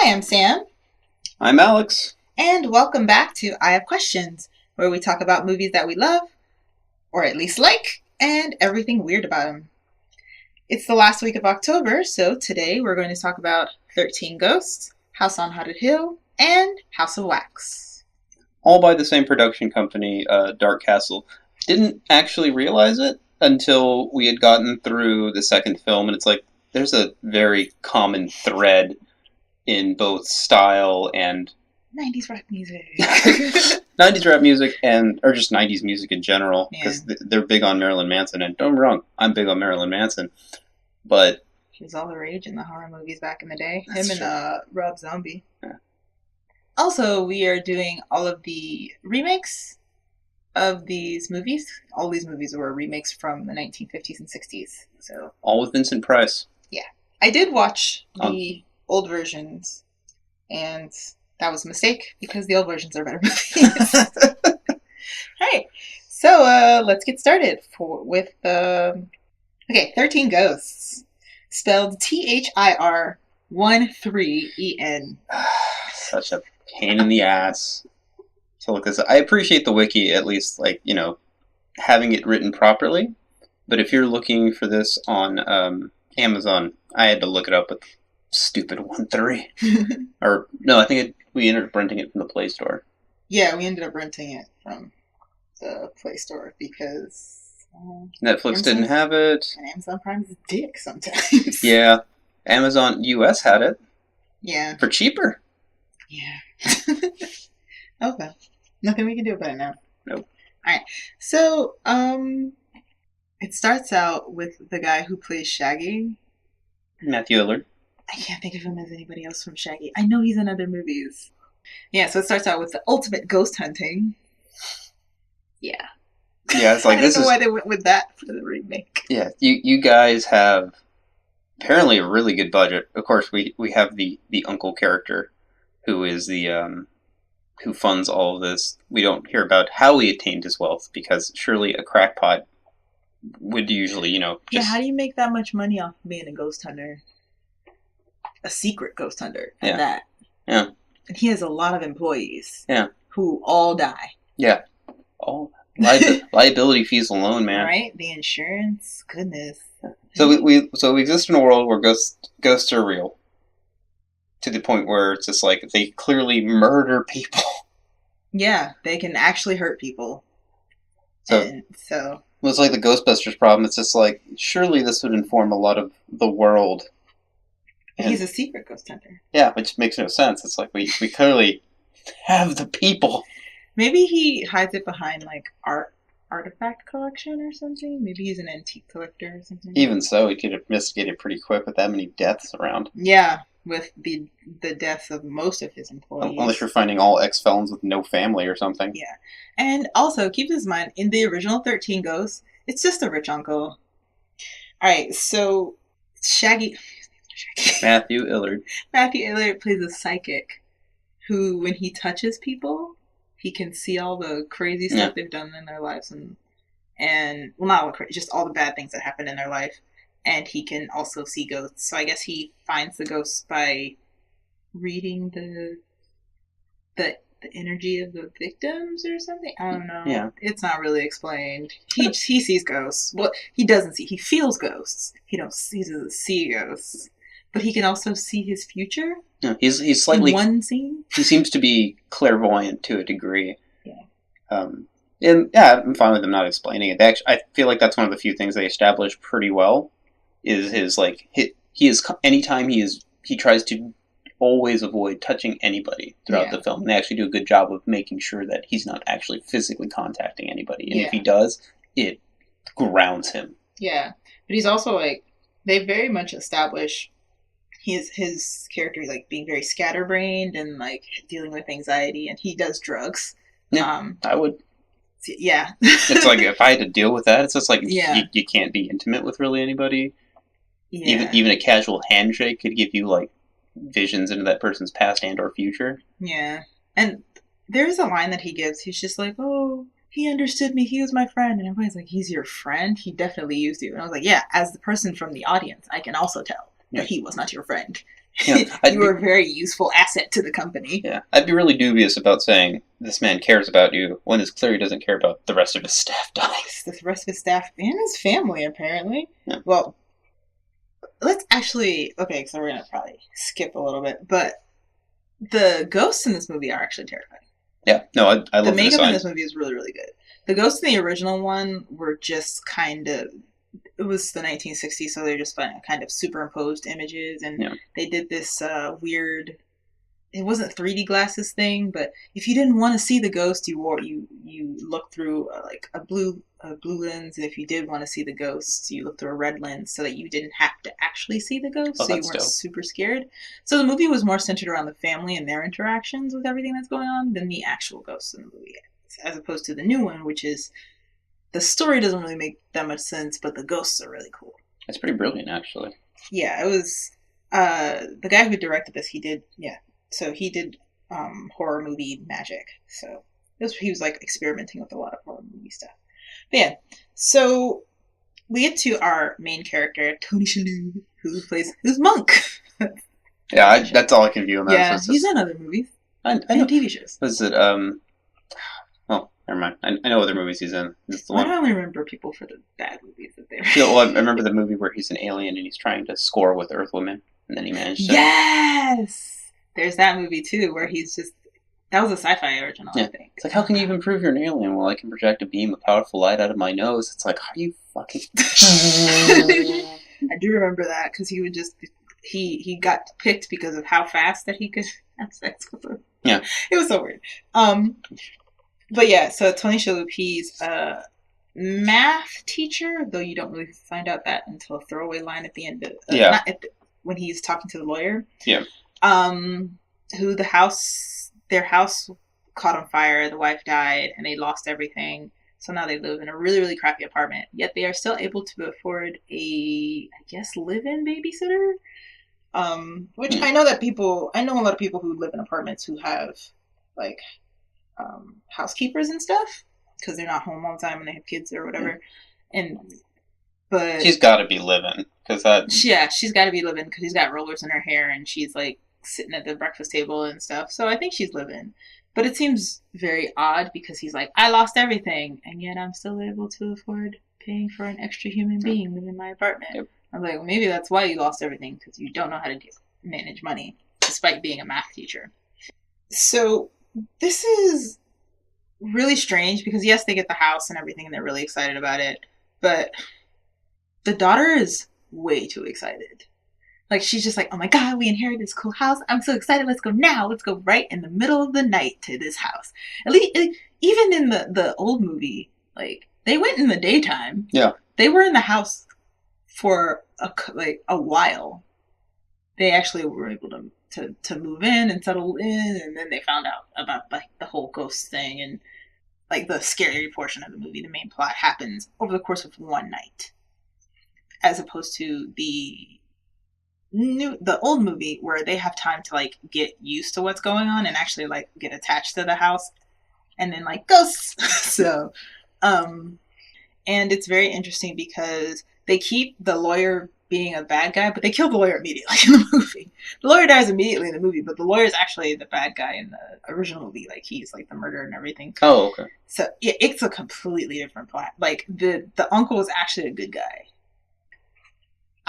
Hi, I'm Sam. I'm Alex. And welcome back to I Have Questions, where we talk about movies that we love, or at least like, and everything weird about them. It's the last week of October, so today we're going to talk about 13 Ghosts, House on Haunted Hill, and House of Wax. All by the same production company, Dark Castle. Didn't actually realize it until we had gotten through the second film, and it's like, there's a very common thread in both style and 90s rap music. 90s rap music, or just 90s music in general, because they're big on Marilyn Manson, and don't get me wrong, I'm big on Marilyn Manson, but... He was all the rage in the horror movies back in the day. Him and Rob Zombie. Yeah. Also, we are doing all of the remakes of these movies. All these movies were remakes from the 1950s and 60s. So all with Vincent Price. Yeah. I did watch the old versions, and that was a mistake, because the old versions are better movies. Alright, so let's get started with 13 Ghosts. Spelled Thir13en. Such a pain in the ass to look this up. I appreciate the wiki, at least, having it written properly. But if you're looking for this on Amazon, I had to look it up with stupid 1.3. Or, no, I think we ended up renting it from the Play Store. Yeah, we ended up renting it from the Play Store because... Netflix didn't have it. And Amazon Prime's a dick sometimes. Yeah. Amazon US had it. Yeah. For cheaper. Yeah. Oh well. Nothing we can do about it now. Nope. Alright. So, it starts out with the guy who plays Shaggy. Matthew Lillard. I can't think of him as anybody else from Shaggy. I know he's in other movies. Yeah, so it starts out with the ultimate ghost hunting. Yeah. Yeah, it's like I don't know why they went with that for the remake. Yeah, you guys have apparently a really good budget. Of course, we have the uncle character who is the who funds all of this. We don't hear about how he attained his wealth, because surely a crackpot would usually, just... Yeah, how do you make that much money off of being a ghost hunter? A secret ghost hunter at that. Yeah. And he has a lot of employees. Yeah. Who all die. Yeah. All liability fees alone, man. Right? The insurance. Goodness. So we exist in a world where ghosts are real. To the point where it's just like they clearly murder people. Yeah, they can actually hurt people. So it's like the Ghostbusters problem. It's just like, surely this would inform a lot of the world. And he's a secret ghost hunter. Yeah, which makes no sense. It's like we clearly have the people. Maybe he hides it behind artifact collection or something. Maybe he's an antique collector or something. Even so, he could have investigated pretty quick with that many deaths around. Yeah, with the deaths of most of his employees. Unless you're finding all ex-felons with no family or something. Yeah. And also, keep this in mind, in the original 13 Ghosts, it's just a rich uncle. Alright, so Shaggy... Matthew Lillard. Matthew Lillard plays a psychic who, when he touches people, he can see all the crazy stuff they've done in their lives, and well, not all crazy, just all the bad things that happen in their life. And he can also see ghosts. So I guess he finds the ghosts by reading the energy of the victims or something. I don't know. Yeah. It's not really explained. He sees ghosts. Well, he doesn't see. He feels ghosts. He doesn't see ghosts. But he can also see his future. No, he's slightly... In one scene. He seems to be clairvoyant to a degree. Yeah. And yeah, I'm fine with them not explaining it. I feel like that's one of the few things they establish pretty well. Is his anytime he tries to always avoid touching anybody throughout the film. And they actually do a good job of making sure that he's not actually physically contacting anybody. And if he does, it grounds him. Yeah. But he's also they very much establish his character being very scatterbrained and dealing with anxiety, and he does drugs. Yeah, I would. Yeah. It's like, if I had to deal with that, it's just like, you can't be intimate with really anybody. Yeah. Even a casual handshake could give you visions into that person's past and or future. Yeah. And there's a line that he gives. He's just like, oh, he understood me. He was my friend. And everybody's like, he's your friend? He definitely used you. And I was like, yeah, as the person from the audience, I can also tell that he was not your friend. Yeah, You were a very useful asset to the company. Yeah, I'd be really dubious about saying this man cares about you when it's clear he doesn't care about the rest of his staff dying. The rest of his staff and his family, apparently. Yeah. Well, let's actually... Okay, so we're going to probably skip a little bit, but the ghosts in this movie are actually terrifying. Yeah, no, I love the makeup in this movie is really, really good. The ghosts in the original one were just kind of... It was the 1960s, so they're just kind of superimposed images, and they did this weird... It wasn't 3D glasses thing, but if you didn't want to see the ghost, you looked through like a blue lens, and if you did want to see the ghosts, you looked through a red lens, so that you didn't have to actually see the ghost, so you weren't super scared. So the movie was more centered around the family and their interactions with everything that's going on than the actual ghosts in the movie, as opposed to the new one, which is the story doesn't really make that much sense, but the ghosts are really cool. It's pretty brilliant, actually. Yeah, it was the guy who directed this. He did horror movie magic. So he was like experimenting with a lot of horror movie stuff. But yeah, so we get to our main character, Tony Shalhoub, who's Monk. Yeah, that's all I can view him as. Yeah, he's in other movies. I know. TV shows. Was it Oh, never mind. I know other movies he's in. Why do I only remember people for the bad movies that they're in? Yeah, well, I remember the movie where he's an alien and he's trying to score with Earth women, and then he managed to... Yes! There's that movie, too, where he's just... That was a sci-fi original, I think. It's like, how can you even prove you're an alien? Well, I can project a beam of powerful light out of my nose. It's like, how do you fucking... I do remember that, because he would just... He got picked because of how fast that he could have sex with her. Yeah. It was so weird. But yeah, so Tony Shalhoub, he's a math teacher, though you don't really find out that until a throwaway line at the end of... when he's talking to the lawyer. Yeah. Who their house caught on fire, the wife died, and they lost everything. So now they live in a really, really crappy apartment. Yet they are still able to afford a, I guess, live-in babysitter. Which I know a lot of people who live in apartments who have, like, housekeepers and stuff, because they're not home all the time and they have kids or whatever. But she's got to be living, because that... Yeah, she's got to be living, because she's got rollers in her hair, and she's, like, sitting at the breakfast table and stuff. So I think she's living. But it seems very odd, because he's like, I lost everything, and yet I'm still able to afford paying for an extra human being living in my apartment. Yep. I'm like, well, maybe that's why you lost everything, because you don't know how to manage money, despite being a math teacher. So this is really strange, because yes, they get the house and everything, and they're really excited about it, but the daughter is way too excited. Like, she's just like, oh my god, we inherited this cool house. I'm so excited. Let's go now. Let's go right in the middle of the night to this house. At least, even in the old movie, like, they went in the daytime. Yeah. They were in the house for a while. They actually were able to move in and settle in, and then they found out about, like, the whole ghost thing, and, like, the scary portion of the movie, the main plot, happens over the course of one night. As opposed to the old movie, where they have time to, like, get used to what's going on and actually, like, get attached to the house, and then, like, ghosts. So, and it's very interesting because they keep the lawyer being a bad guy, but they kill the lawyer immediately in the movie. The lawyer dies immediately in the movie, but the lawyer is actually the bad guy in the original movie. Like, he's, like, the murderer and everything. Oh, okay. So, yeah, it's a completely different plot. Like, the uncle is actually a good guy.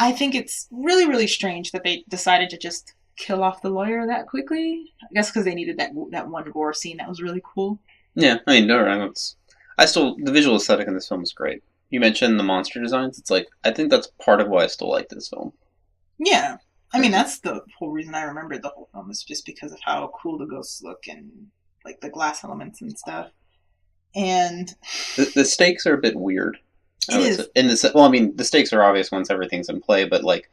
I think it's really, really strange that they decided to just kill off the lawyer that quickly. I guess because they needed that one gore scene that was really cool. Yeah, I mean, no, the visual aesthetic in this film is great. You mentioned the monster designs. It's like, I think that's part of why I still like this film. Yeah. I mean, that's the whole reason I remembered the whole film, is just because of how cool the ghosts look and, like, the glass elements and stuff. And the stakes are a bit weird. It is. The stakes are obvious once everything's in play, but, like,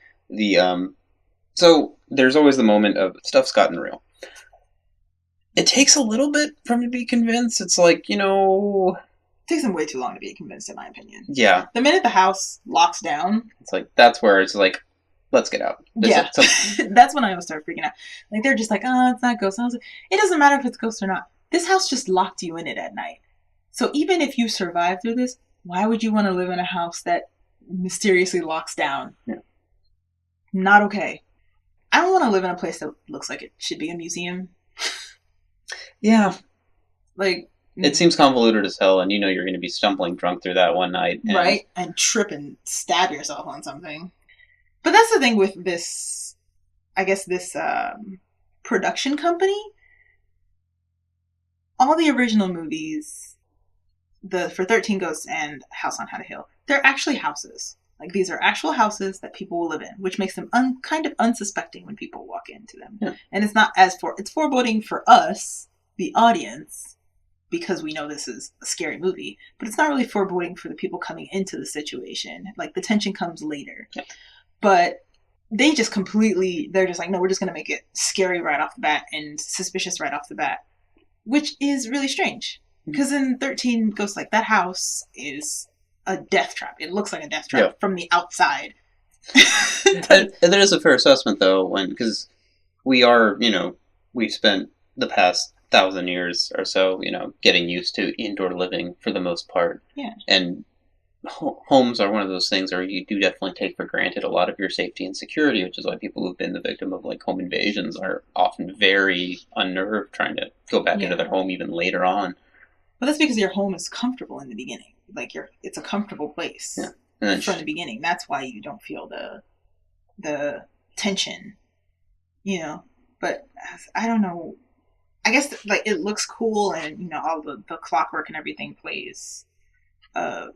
so there's always the moment of stuff's gotten real. It takes a little bit for me to be convinced. It's like, It takes them way too long to be convinced, in my opinion. Yeah. The minute the house locks down... It's like, that's where it's like, let's get out. That's when I would start freaking out. Like, they're just like, oh, it's not ghosts. I was like, it doesn't matter if it's ghosts or not. This house just locked you in it at night. So even if you survive through this, why would you want to live in a house that mysteriously locks down? Yeah. Not okay. I don't want to live in a place that looks like it should be a museum. Yeah. Like, it seems convoluted as hell, and you know you're going to be stumbling drunk through that one night. Right? And trip and stab yourself on something. But that's the thing with this, I guess, this production company. All the original movies, for 13 Ghosts and House on Haunted Hill, they're actually houses. Like, these are actual houses that people will live in, which makes them kind of unsuspecting when people walk into them. Yeah. And it's not it's foreboding for us, the audience, because we know this is a scary movie, but it's not really foreboding for the people coming into the situation. Like, the tension comes later. Yeah. But they're just like, no, we're just going to make it scary right off the bat and suspicious right off the bat, which is really strange. Because in 13 Ghosts, like, that house is a death trap. It looks like a death trap from the outside. and there is a fair assessment, though, because we've spent the past 1,000 years or so, getting used to indoor living for the most part. Yeah. And homes are one of those things where you do definitely take for granted a lot of your safety and security, which is why people who've been the victim of like home invasions are often very unnerved trying to go back into their home even later on. But that's because your home is comfortable in the beginning. Like, it's a comfortable place from the beginning. That's why you don't feel the tension, But I don't know. I guess like it looks cool, and all the clockwork and everything plays a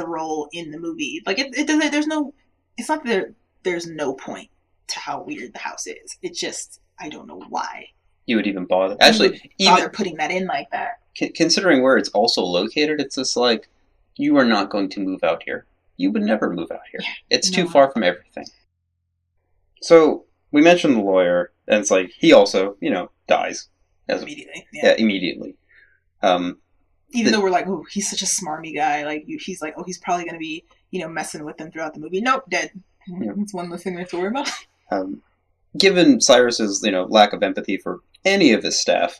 role in the movie. Like it doesn't. It's not that there's no point to how weird the house is. It's just I don't know why you would even bother. Actually, even putting that in like that. Considering where it's also located, it's just like you are not going to move out here. You would never move out here. It's too far from everything. So we mentioned the lawyer, and it's like he also, dies immediately. Yeah, immediately. Even though we're like, oh, he's such a smarmy guy. Like he's like, oh, he's probably going to be, messing with them throughout the movie. Nope, dead. Yeah. That's one less thing we have to worry about. Given Cyrus's, lack of empathy for any of his staff,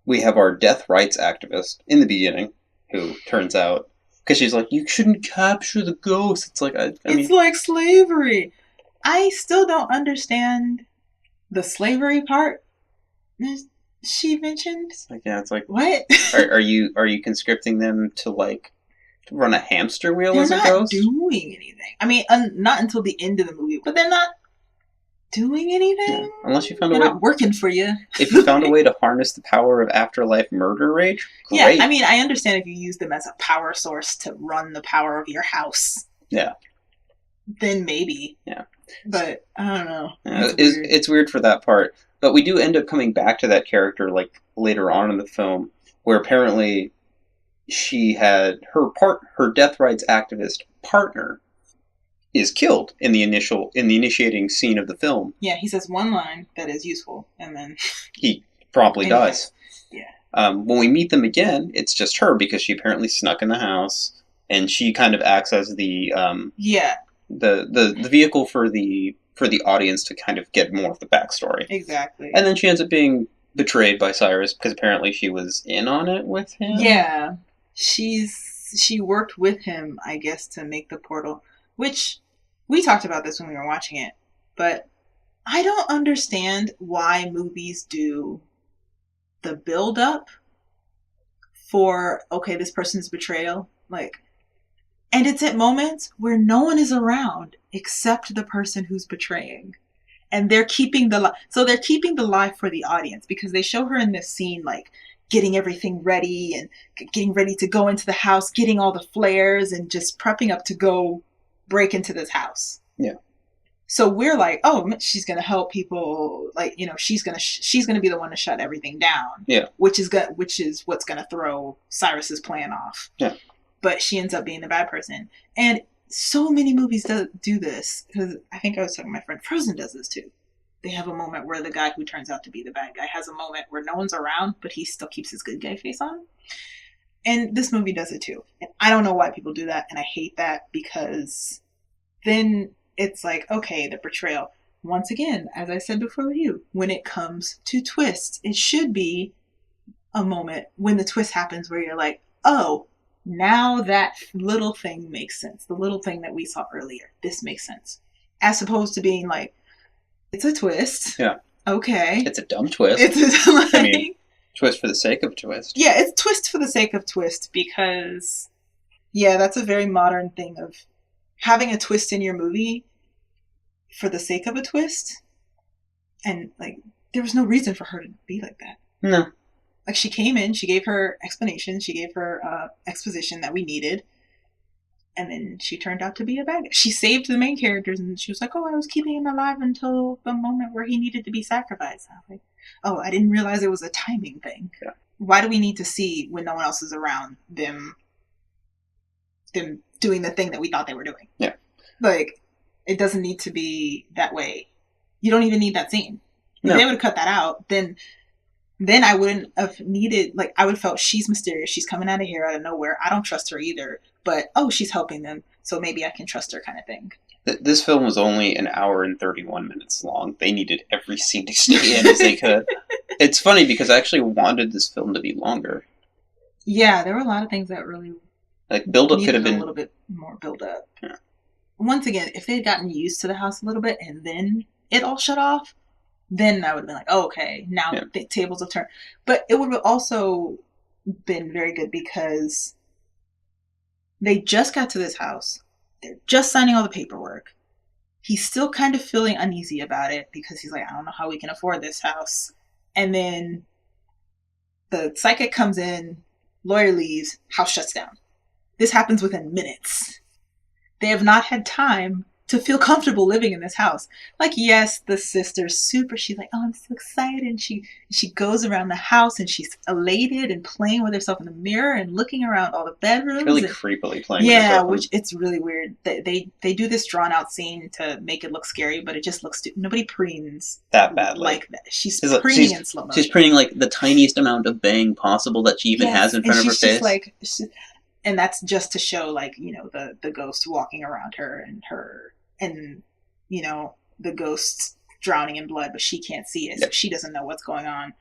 we have our death rights activist in the beginning, who turns out, because she's like, you shouldn't capture the ghost. It's like, it's like slavery. I still don't understand the slavery part she mentioned. It's like what? are you conscripting them to like run a hamster wheel they're as a ghost? They're not doing anything. I mean, not until the end of the movie, but they're not doing anything. Yeah. Unless you found they're a way not working for you. If you found a way to harness the power of afterlife murder rage, great. Yeah, I mean, I understand if you use them as a power source to run the power of your house. Yeah. Then maybe. Yeah. But I don't know. Yeah, it's weird for that part. But we do end up coming back to that character like later on in the film, where apparently she had her death rights activist partner is killed in the initiating scene of the film. Yeah, he says one line that is useful, and then he promptly dies. Yeah. When we meet them again, it's just her because she apparently snuck in the house, and she kind of acts as the the vehicle for the audience to kind of get more of the backstory. Exactly. And then she ends up being betrayed by Cyrus because apparently she was in on it with him. Yeah. She worked with him, I guess, to make the portal, which we talked about this when we were watching it, but I don't understand why movies do the build up for, okay, this person's betrayal, like, and it's at moments where no one is around except the person who's betraying. And they're keeping the lie for the audience, because they show her in this scene, like, getting everything ready and getting ready to go into the house, getting all the flares and just prepping up to go break into this house. Yeah. So we're like, oh, she's going to help people. Like, she's going to be the one to shut everything down. Yeah. Which is what's going to throw Cyrus's plan off. Yeah. But she ends up being the bad person. And so many movies do this, because I think I was talking to my friend, Frozen does this too. They have a moment where the guy who turns out to be the bad guy has a moment where no one's around, but he still keeps his good guy face on. And this movie does it too. And I don't know why people do that, and I hate that, because then it's like, okay, the betrayal. Once again, as I said before with you, when it comes to twists, it should be a moment when the twist happens where you're like, oh, now that little thing makes sense. The little thing that we saw earlier, this makes sense. As opposed to being like, It's a twist. Yeah. Okay. It's a dumb twist. It's like, I mean, twist for the sake of twist. Yeah, it's twist for the sake of twist because, yeah, that's a very modern thing of having a twist in your movie for the sake of a twist. And, like, there was no reason for her to be like that. No. Like, she came in, she gave her explanation, she gave her exposition that we needed, and then she turned out to be a bad guy. She saved the main characters, and she was like, oh, I was keeping him alive until the moment where he needed to be sacrificed. I was like, oh, I didn't realize it was a timing thing. Yeah. Why do we need to see, when no one else is around, them doing the thing that we thought they were doing? Yeah. Like, it doesn't need to be that way. You don't even need that scene. If they would have cut that out, then I wouldn't have needed, like, I would have felt she's mysterious. She's coming out of here out of nowhere. I don't trust her either. But, oh, she's helping them, so maybe I can trust her kind of thing. This film was only an hour and 31 minutes long. They needed every scene to stay in as they could. It's funny because I actually wanted this film to be longer. Yeah, there were a lot of things that really... Like, build-up could have been... a little bit more build-up. Yeah. Once again, if they had gotten used to the house a little bit and then it all shut off, then I would have been like, oh, okay, now the tables have turned. But it would have also been very good because they just got to this house. They're just signing all the paperwork. He's still kind of feeling uneasy about it because he's like, I don't know how we can afford this house. And then the psychic comes in, lawyer leaves, house shuts down. This happens within minutes. They have not had time to feel comfortable living in this house. Like, yes, the sister's super, she's like, oh, I'm so excited. And she goes around the house and she's elated and playing with herself in the mirror and looking around all the bedrooms. Really creepily playing with herself. Yeah, which it's really weird. They do this drawn out scene to make it look scary, but it just looks nobody preens that badly. Like that. She's preening in slow motion. She's preening like the tiniest amount of bang possible that she even has in front of her face. Like, and that's just to show, like, you know, the ghost walking around her and you know, the ghost drowning in blood, but she can't see it, so she doesn't know what's going on.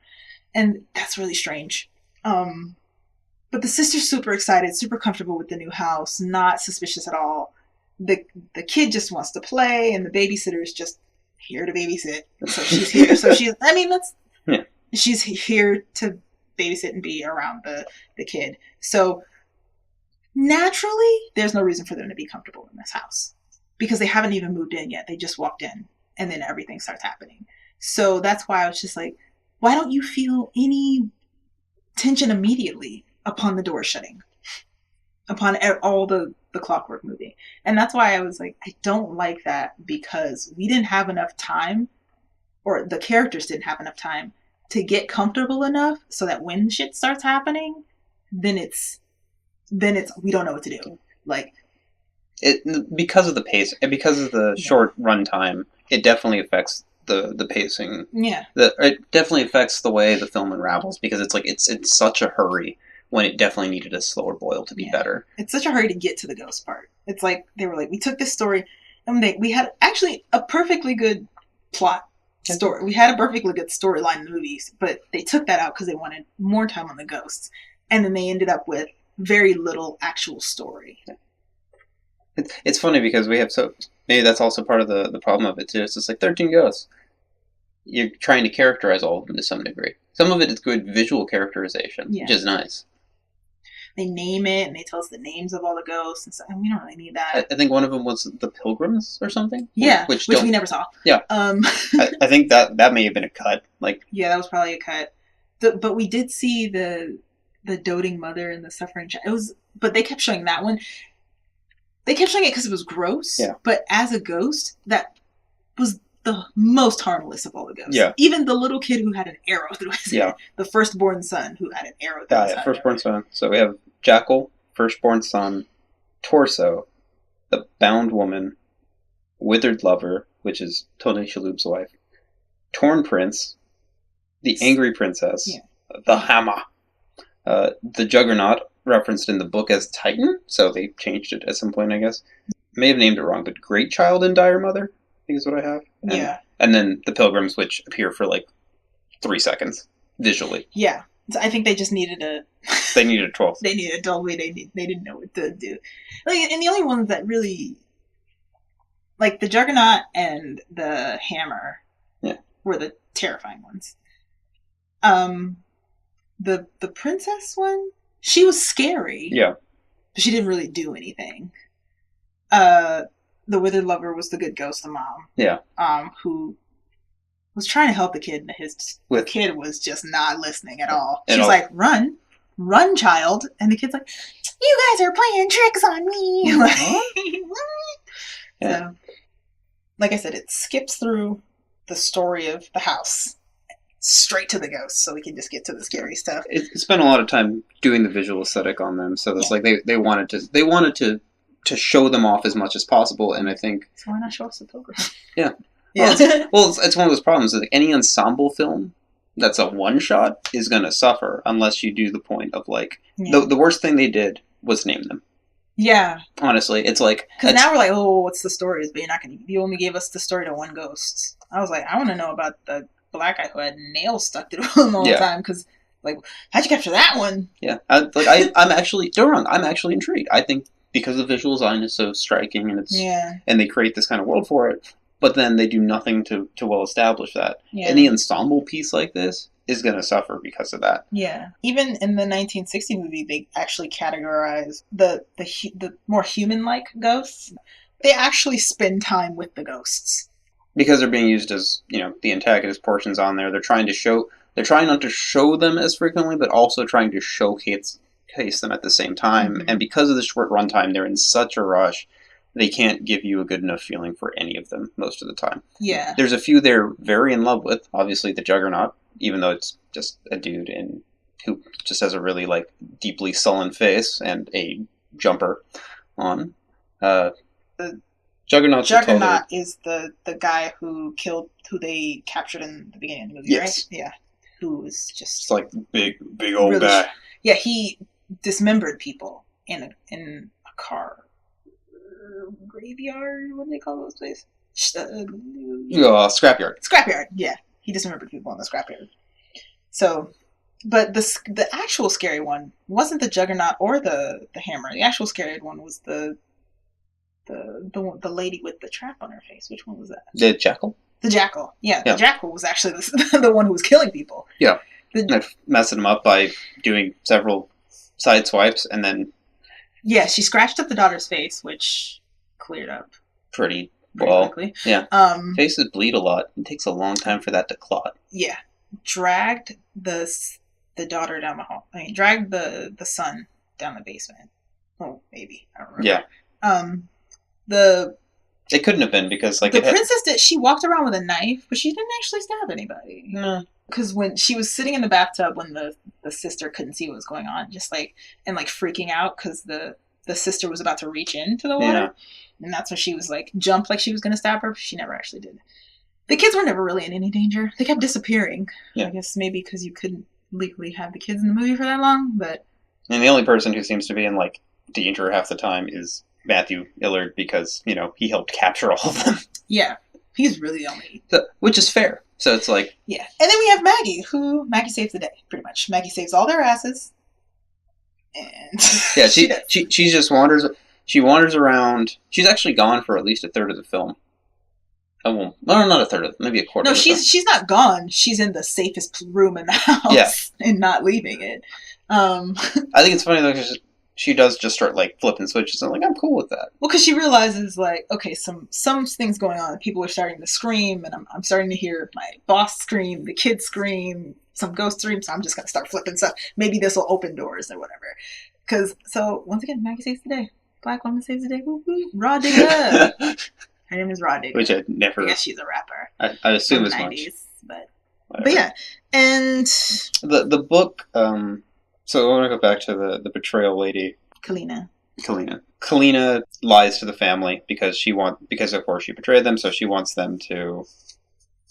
And that's really strange. But the sister's super excited, super comfortable with the new house, not suspicious at all. The kid just wants to play, and the babysitter is just here to babysit. So she's here. So she's here to babysit and be around the kid. So naturally, there's no reason for them to be comfortable in this house because they haven't even moved in yet. They just walked in, and then everything starts happening. So that's why I was just like, why don't you feel any tension immediately upon the door shutting, upon all the clockwork moving? And that's why I was like, I don't like that, because we didn't have enough time, or the characters didn't have enough time to get comfortable enough so that when shit starts happening, then it's we don't know what to do. Like, because of the pace and because of the short run time, it definitely affects the pacing. Yeah. It definitely affects the way the film unravels, because it's like it's in such a hurry when it definitely needed a slower boil to be better. It's such a hurry to get to the ghost part. It's like they were like, we took this story and we had actually a perfectly good plot story. We had a perfectly good storyline in the movies, but they took that out because they wanted more time on the ghosts, and then they ended up with very little actual story. It's funny because we have maybe that's also part of the problem of it too. It's just like 13 Ghosts. You're trying to characterize all of them to some degree. Some of it is good visual characterization, which is nice. They name it and they tell us the names of all the ghosts and stuff, and we don't really need that. I think one of them was the Pilgrims or something. Yeah, which we never saw. Yeah. I think that may have been a cut. Like, yeah, that was probably a cut. But we did see the doting mother and the suffering child. But they kept showing that one. They kept showing it because it was gross. Yeah. But as a ghost, that was the most harmless of all the ghosts. Yeah. Even the little kid who had an arrow through his head. The firstborn son who had an arrow through his head. Firstborn son. So we have Jackal, firstborn son, Torso, the bound woman, withered lover, which is Tony Shalhoub's wife, torn prince, the angry princess, the hammer, the Juggernaut, referenced in the book as Titan, so they changed it at some point, I guess. May have named it wrong, but Great Child and Dire Mother, I think is what I have. And then the Pilgrims, which appear for like 3 seconds, visually. Yeah. So I think they just needed They needed a 12. They needed a 12. They didn't know what to do. Like, and the only ones that really... Like, the Juggernaut and the Hammer, Yeah. Were the terrifying ones. The princess one, she was scary. Yeah. But she didn't really do anything. The withered lover was the good ghost, the mom. Yeah. Who was trying to help the kid, and the kid was just not listening at all. She's like, run, child. And the kid's like, you guys are playing tricks on me. So, like I said, it skips through the story of the house straight to the ghosts, so we can just get to the scary stuff. It spent a lot of time doing the visual aesthetic on them, so it's like they wanted to show them off as much as possible, and I think... So why not show us the pilgrim? Yeah. Yeah. It's one of those problems. Like any ensemble film that's a one-shot is going to suffer unless you do the point of, like... Yeah. The worst thing they did was name them. Yeah. Honestly, it's like... Because now we're like, oh, what's the stories? But you only gave us the story to one ghost. I was like, I want to know about the black guy who had nails stuck to him all the time, because, like, how'd you capture that one? Yeah. I'm actually... Don't wrong, I'm actually intrigued. I think because the visual design is so striking, and and they create this kind of world for it, but then they do nothing to well establish that. Yeah. Any ensemble piece like this is going to suffer because of that. Yeah. Even in the 1960 movie, they actually categorize the more human-like ghosts. They actually spend time with the ghosts. Because they're being used as, the antagonist portions on there. They're trying not to show them as frequently, but also trying to showcase them at the same time. Mm-hmm. And because of the short runtime, they're in such a rush, they can't give you a good enough feeling for any of them most of the time. Yeah. There's a few they're very in love with. Obviously, the Juggernaut, even though it's just a dude who just has a really, like, deeply sullen face and a jumper on. The Juggernaut is the guy who they captured in the beginning of the movie, yes. Right? Yeah. Who was just... It's like big old really guy. Yeah, he dismembered people in a car. Graveyard? What do they call those places? Scrapyard. Scrapyard, yeah. He dismembered people in the scrapyard. So... But the actual scary one wasn't the Juggernaut or the hammer. The actual scary one was the lady with the trap on her face. Which one was that? The Jackal? The Jackal. Yeah, the Jackal was actually the one who was killing people. Yeah. Messing them up by doing several side swipes, and then... Yeah, she scratched up the daughter's face, which cleared up pretty well. Quickly. Yeah. Faces bleed a lot. It takes a long time for that to clot. Yeah. Dragged the daughter down the hall. I mean, dragged the son down the basement. Oh, maybe. I don't remember. Yeah. It couldn't have been because, like, the princess she walked around with a knife, but she didn't actually stab anybody. No. Because when she was sitting in the bathtub when the sister couldn't see what was going on, just like, and like freaking out because the sister was about to reach into the water. Yeah. And that's when she was like, jumped like she was going to stab her, but she never actually did. The kids were never really in any danger. They kept disappearing. Yeah. I guess maybe because you couldn't legally have the kids in the movie for that long, but... And the only person who seems to be in, like, danger half the time is Matthew Illard because, he helped capture all of them. Yeah. He's really the only... Which is fair. So it's like... Yeah. And then we have Maggie, Maggie saves the day, pretty much. Maggie saves all their asses. And... Yeah, she just wanders... She wanders around... She's actually gone for at least a third of the film. Oh, well, no, not a third of it. Maybe a quarter. No, she's not gone. She's in the safest room in the house and not leaving it. I think it's funny though because she does just start like flipping switches. I'm like, I'm cool with that. Well, because she realizes like, okay, some things going on. People are starting to scream, and I'm starting to hear my boss scream, the kids scream, some ghost scream. So I'm just gonna start flipping stuff. Maybe this will open doors or whatever. So once again, Maggie saves the day. Black woman saves the day. Woo-hoo. Raw digger. Her name is Raw Digger. Which I never... I guess she's a rapper. I assume as 90s, much. But yeah. And... The book... So I want to go back to the betrayal lady. Kalina. Kalina lies to the family because of course she betrayed them, so she wants them to...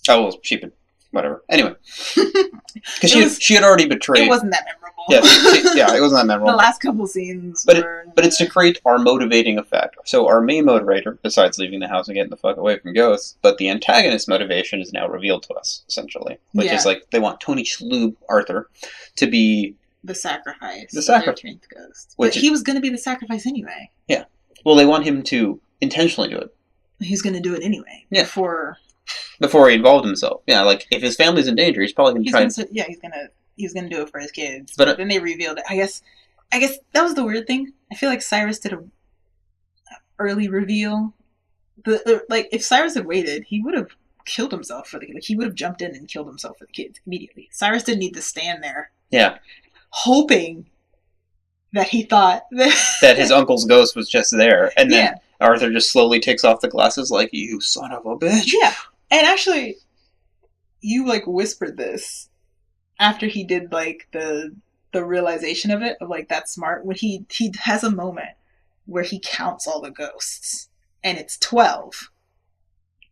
Oh, well, whatever. Anyway. Because she had already betrayed... It wasn't that memorable. Yeah, it wasn't that memorable. The last couple scenes were... But it's to create our motivating effect. So our main motivator, besides leaving the house and getting the fuck away from ghosts, but the antagonist's motivation is now revealed to us, essentially. Which is like, they want Tony Shalhoub, Arthur, to be... The sacrifice. The 13th Ghost. But he was going to be the sacrifice anyway. Yeah. Well, they want him to intentionally do it. He's going to do it anyway. Yeah. Before Before he involved himself. Yeah, like, if his family's in danger, he's probably going to try and... Yeah, he's gonna do it for his kids. But then they revealed it. I guess that was the weird thing. I feel like Cyrus did a early reveal. Like, if Cyrus had waited, he would have killed himself for the... Like, he would have jumped in and killed himself for the kids immediately. Cyrus didn't need to stand there. Yeah. Hoping that he thought that his uncle's ghost was just there. And then Arthur just slowly takes off the glasses like, you son of a bitch. Yeah. And actually, you, like, whispered this after he did, like, the realization of it, of, like, that's smart. When he has a moment where he counts all the ghosts. And it's 12.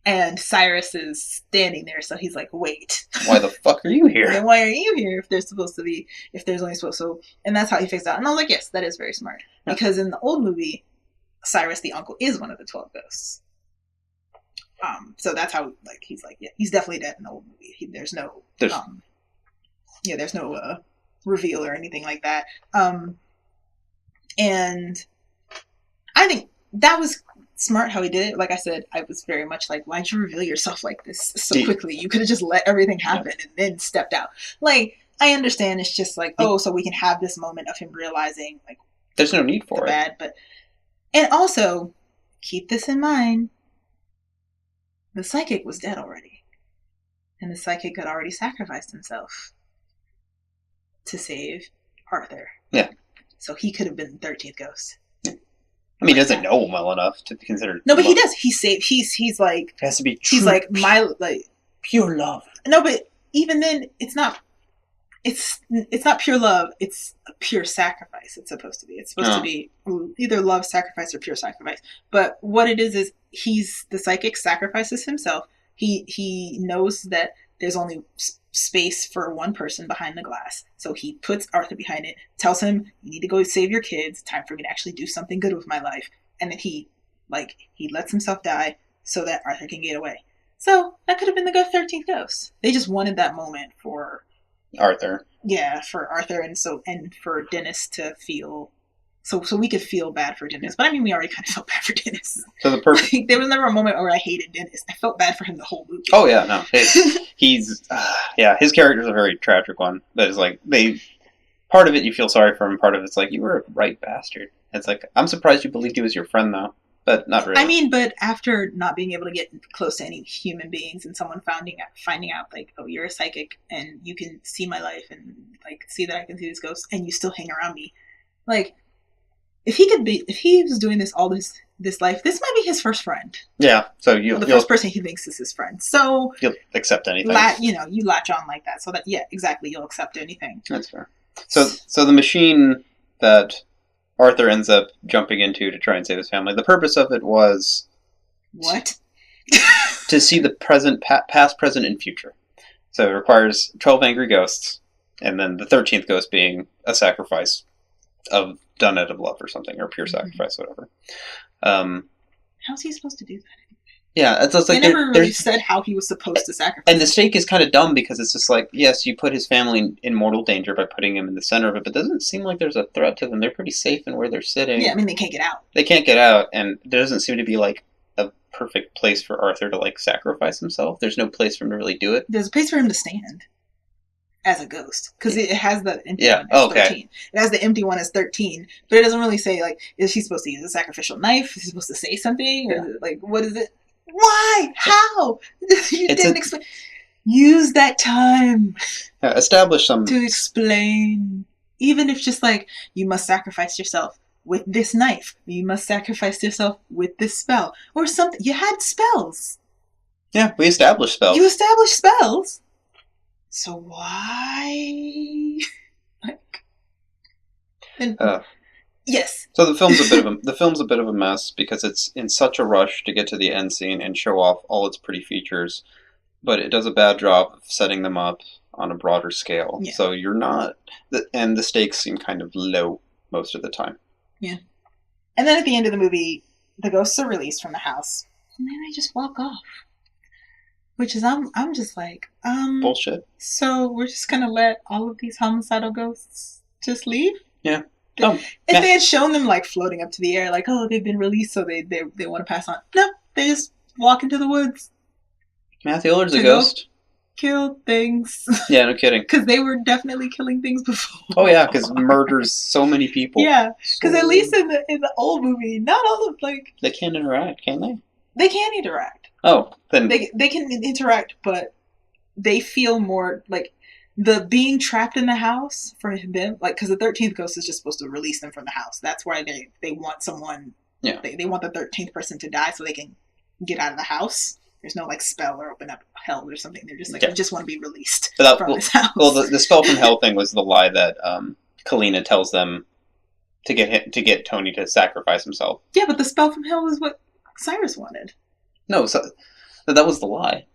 And Cyrus is standing there, so he's like, wait. Why the fuck are you here? And why are you here if there's only supposed to... And that's how he fixed it out. And I was like, yes, that is very smart. Yeah. Because in the old movie, Cyrus the uncle is one of the 12 ghosts. So that's how, like, he's like, yeah, he's definitely dead in the old movie. There's no reveal or anything like that. And I think that was smart how he did it. Like I said, I was very much like, why'd you reveal yourself like this so quickly? You could have just let everything happen and then stepped out. Like, I understand it's just like, so we can have this moment of him realizing, like, there's no need for it. And also, keep this in mind, the psychic was dead already. And the psychic had already sacrificed himself to save Arthur. Yeah. So he could have been the 13th ghost. I mean, he doesn't know him well enough to be considered. No, but he does. He's like... It has to be true. He's like, like... Pure love. No, but even then, it's not... It's not pure love. It's a pure sacrifice. It's supposed to be. It's supposed to be either love, sacrifice, or pure sacrifice. But what it is the psychic sacrifices himself. He knows that there's only space for one person behind the glass. So he puts Arthur behind it, tells him, you need to go save your kids. Time for me to actually do something good with my life. And then he lets himself die so that Arthur can get away. So that could have been the 13th ghost. They just wanted that moment for Arthur. Yeah, for Arthur and for Dennis to feel so we could feel bad for Dennis. But I mean, we already kind of felt bad for Dennis. So the purpose... Like, there was never a moment where I hated Dennis. I felt bad for him the whole movie. Oh yeah, no, he's his character's a very tragic one. That is like part of it you feel sorry for him, part of it's like, you were a right bastard. It's like, I'm surprised you believed he was your friend though. But not really. I mean, but after not being able to get close to any human beings and someone finding out like, oh, you're a psychic and you can see my life and like see that I can see these ghosts and you still hang around me. Like, if he was doing this all this life, this might be his first friend. Yeah. So the first person he thinks is his friend. So you'll accept anything. You latch on like that. So that, yeah, exactly. You'll accept anything. That's fair. So the machine that Arthur ends up jumping into to try and save his family. The purpose of it was... What? to see the present, past, present, and future. So it requires 12 angry ghosts, and then the 13th ghost being a sacrifice done out of love or something, or pure sacrifice, whatever. How's he supposed to do that? Yeah, it's like they never really said how he was supposed to sacrifice. And the stake is kind of dumb because it's just like, yes, you put his family in mortal danger by putting him in the center of it, but it doesn't seem like there's a threat to them. They're pretty safe in where they're sitting. Yeah, I mean, they can't get out. They can't get out, and there doesn't seem to be like a perfect place for Arthur to like sacrifice himself. There's no place for him to really do it. There's a place for him to stand as a ghost because it has the empty one as 13. It has the empty one as 13, but it doesn't really say like, is he supposed to use a sacrificial knife? Is he supposed to say something? Or is it, like, what is it? Why? How? You didn't explain. Use that time. Establish some... to explain. Even if just like, you must sacrifice yourself with this knife. You must sacrifice yourself with this spell. Or something. You had spells. Yeah, we established spells. You established spells. So why? Yes. So the film's a bit of a mess because it's in such a rush to get to the end scene and show off all its pretty features, but it does a bad job of setting them up on a broader scale. Yeah. So you're not, and the stakes seem kind of low most of the time. Yeah. And then at the end of the movie, the ghosts are released from the house, and then they just walk off. Which is, I'm just like, bullshit. So we're just gonna let all of these homicidal ghosts just leave? Yeah. If they had shown them like floating up to the air, like, oh, they've been released, so they want to pass on. No, they just walk into the woods. Matthew Lillard's a ghost. Kill things. Yeah, no kidding. Because they were definitely killing things before. Oh yeah, because murders so many people. Yeah, because at least in the old movie, not all of they can't interact, can they? They can interact. Oh, then they can interact, but they feel more like the being trapped in the house for them. Like, because the 13th ghost is just supposed to release them from the house. That's why they want someone. Yeah. They want the 13th person to die so they can get out of the house. There's no like spell or open up hell or something. They're just like, I just want to be released from this house. Well, the spell from hell thing was the lie that Kalina tells them to get Tony to sacrifice himself. Yeah, but the spell from hell was what Cyrus wanted. No, so that was the lie.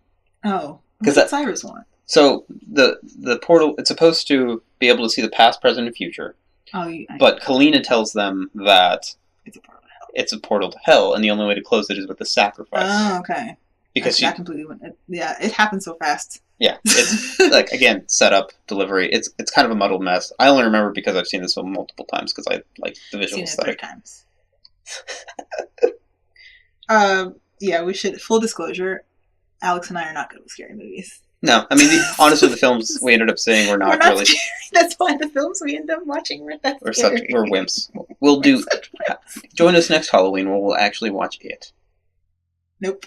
Oh, what did Cyrus want? So the portal, it's supposed to be able to see the past, present, and future. Oh, but Kalina tells them that it's a portal to hell. It's a portal to hell, and the only way to close it is with a sacrifice. Oh, okay. Because that completely went. It happened so fast. Yeah, it's like again setup, delivery. It's kind of a muddled mess. I only remember because I've seen this film multiple times because I like the visual aesthetic. 3 times. Yeah, we should. Full disclosure, Alex and I are not good with scary movies. No, I mean honestly, the films we ended up seeing were not really. Scary. That's why the films we end up watching were that scary. We're wimps. We'll do. Join us next Halloween where we'll actually watch it. Nope.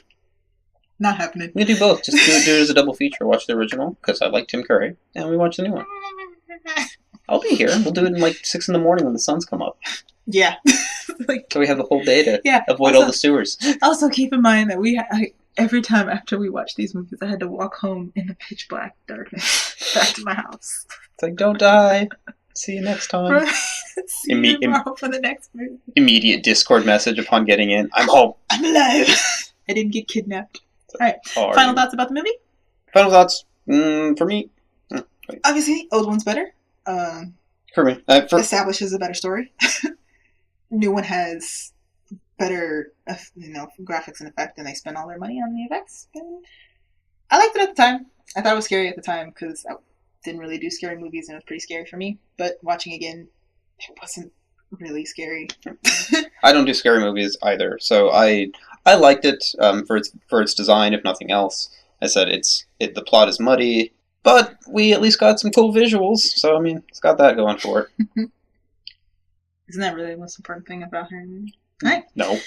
Not happening. We do both. Just do it as a double feature. Watch the original, because I like Tim Curry, and we watch the new one. I'll be here. We'll do it in like 6 in the morning when the sun's come up. Yeah. So we have the whole day to avoid all the sewers. Also keep in mind that every time after we watch these movies, I had to walk home in the pitch black darkness back to my house. It's like, don't die. See you next time. See you tomorrow for the next movie. Immediate Discord message upon getting in. I'm home. I'm alive. I didn't get kidnapped. Alright, final thoughts about the movie? Final thoughts, for me. Obviously, old one's better. For me. Establishes a better story. New one has better, graphics and effect, and they spend all their money on the effects. And I liked it at the time. I thought it was scary at the time, because I didn't really do scary movies, and it was pretty scary for me. But watching again, it wasn't really scary. I don't do scary movies either, so I liked it for its design, if nothing else. I said the plot is muddy, but we at least got some cool visuals. So I mean, it's got that going for it. Isn't that really the most important thing about her? Right? No. All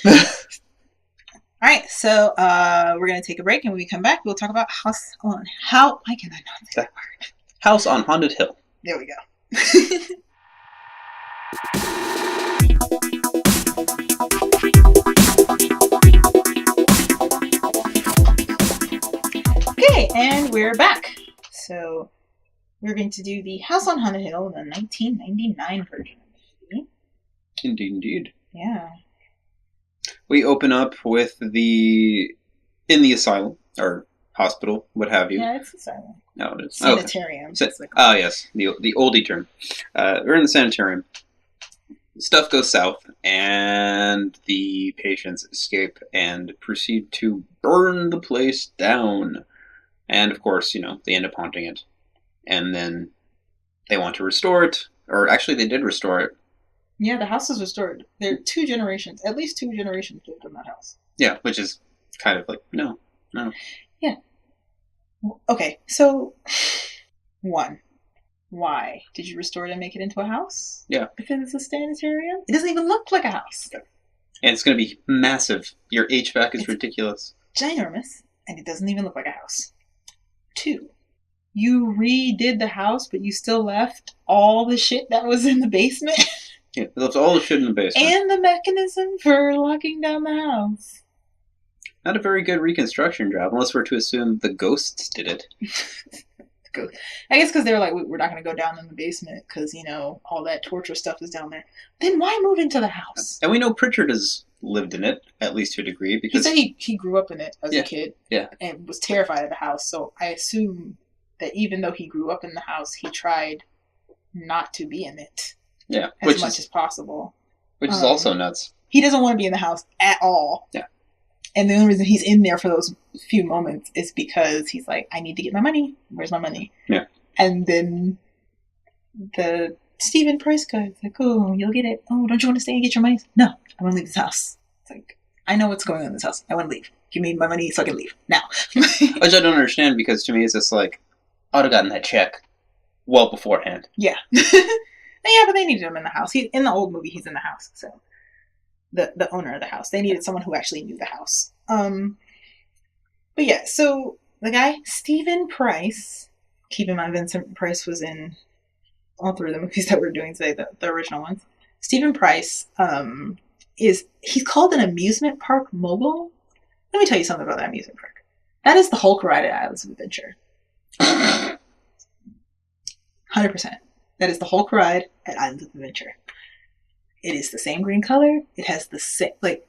right, so we're gonna take a break, and when we come back, we'll talk about House on why can I not say that word? House on Haunted Hill. There we go. Okay, and we're back. So we're going to do the House on Haunted Hill, the 1999 version. Indeed. Yeah. We open up with in the asylum or hospital, what have you. Yeah, it's asylum. No, it is sanitarium. Okay. Yes, the oldie term. We're in the sanitarium. Stuff goes south, and the patients escape and proceed to burn the place down. And of course, they end up haunting it. And then they want to restore it, or actually, they did restore it. Yeah, the house is restored. There are at least two generations lived in that house. Yeah, which is kind of like, no. Yeah. Okay, so, 1. Why did you restore it and make it into a house? Yeah. Because it's a sanitarium? It doesn't even look like a house. Okay. And it's going to be massive. Your HVAC is ridiculous. Ginormous, and it doesn't even look like a house. 2. You redid the house, but you still left all the shit that was in the basement? Yeah, left all the shit in the basement. And the mechanism for locking down the house. Not a very good reconstruction job, unless we're to assume the ghosts did it. I guess because they were like, we're not going to go down in the basement because, all that torture stuff is down there. Then why move into the house? And we know Pritchard has lived in it, at least to a degree. Because he said he grew up in it as a kid. Yeah. And was terrified of the house. So I assume that even though he grew up in the house, he tried not to be in it. Yeah. As much as possible. Which is also nuts. He doesn't want to be in the house at all. Yeah. And the only reason he's in there for those few moments is because he's like, I need to get my money. Where's my money? Yeah. And then the Stephen Price guy is like, oh, you'll get it. Oh, don't you want to stay and get your money? No, I want to leave this house. It's like, I know what's going on in this house. I want to leave. Give me my money so I can leave now. Which I don't understand, because to me it's just like, I would have gotten that check well beforehand. Yeah. Yeah, but they needed him in the house. In the old movie, he's in the house. So the owner of the house. They needed someone who actually knew the house. But yeah, so the guy, Stephen Price, keep in mind Vincent Price was in all three of the movies that we're doing today, the original ones. Stephen Price he's called an amusement park mogul. Let me tell you something about that amusement park. That is the Hulk ride at Islands of Adventure. 100%. That is the Hulk ride at Islands of Adventure. It is the same green color. It has the same, like,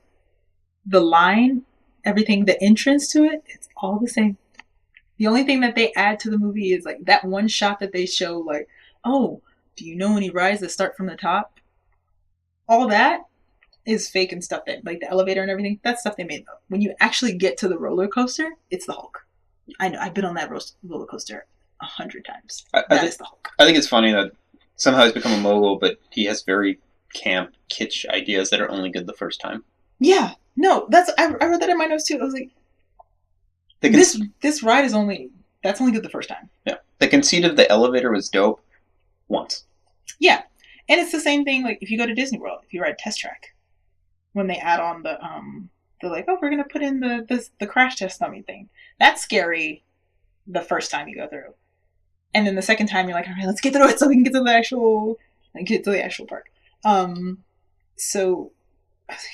the line, everything, the entrance to it, it's all the same. The only thing that they add to the movie is, like, that one shot that they show, like, oh, do you know any rides that start from the top? All that is fake and stuff that, like, the elevator and everything, that's stuff they made though. When you actually get to the roller coaster, it's the Hulk. I know, I've been on that roller coaster 100 times. That is the Hulk. I think it's funny that somehow he's become a mogul, but he has very camp, kitsch ideas that are only good the first time. Yeah. No, I read that in my notes too. I was like, this ride is only good the first time. Yeah. The conceit of the elevator was dope once. Yeah. And it's the same thing, like, if you go to Disney World, if you ride Test Track, when they add on they're like, oh, we're going to put in the crash test dummy thing. That's scary the first time you go through. And then the second time you're like, all right, let's get through it so we can get to the actual park. So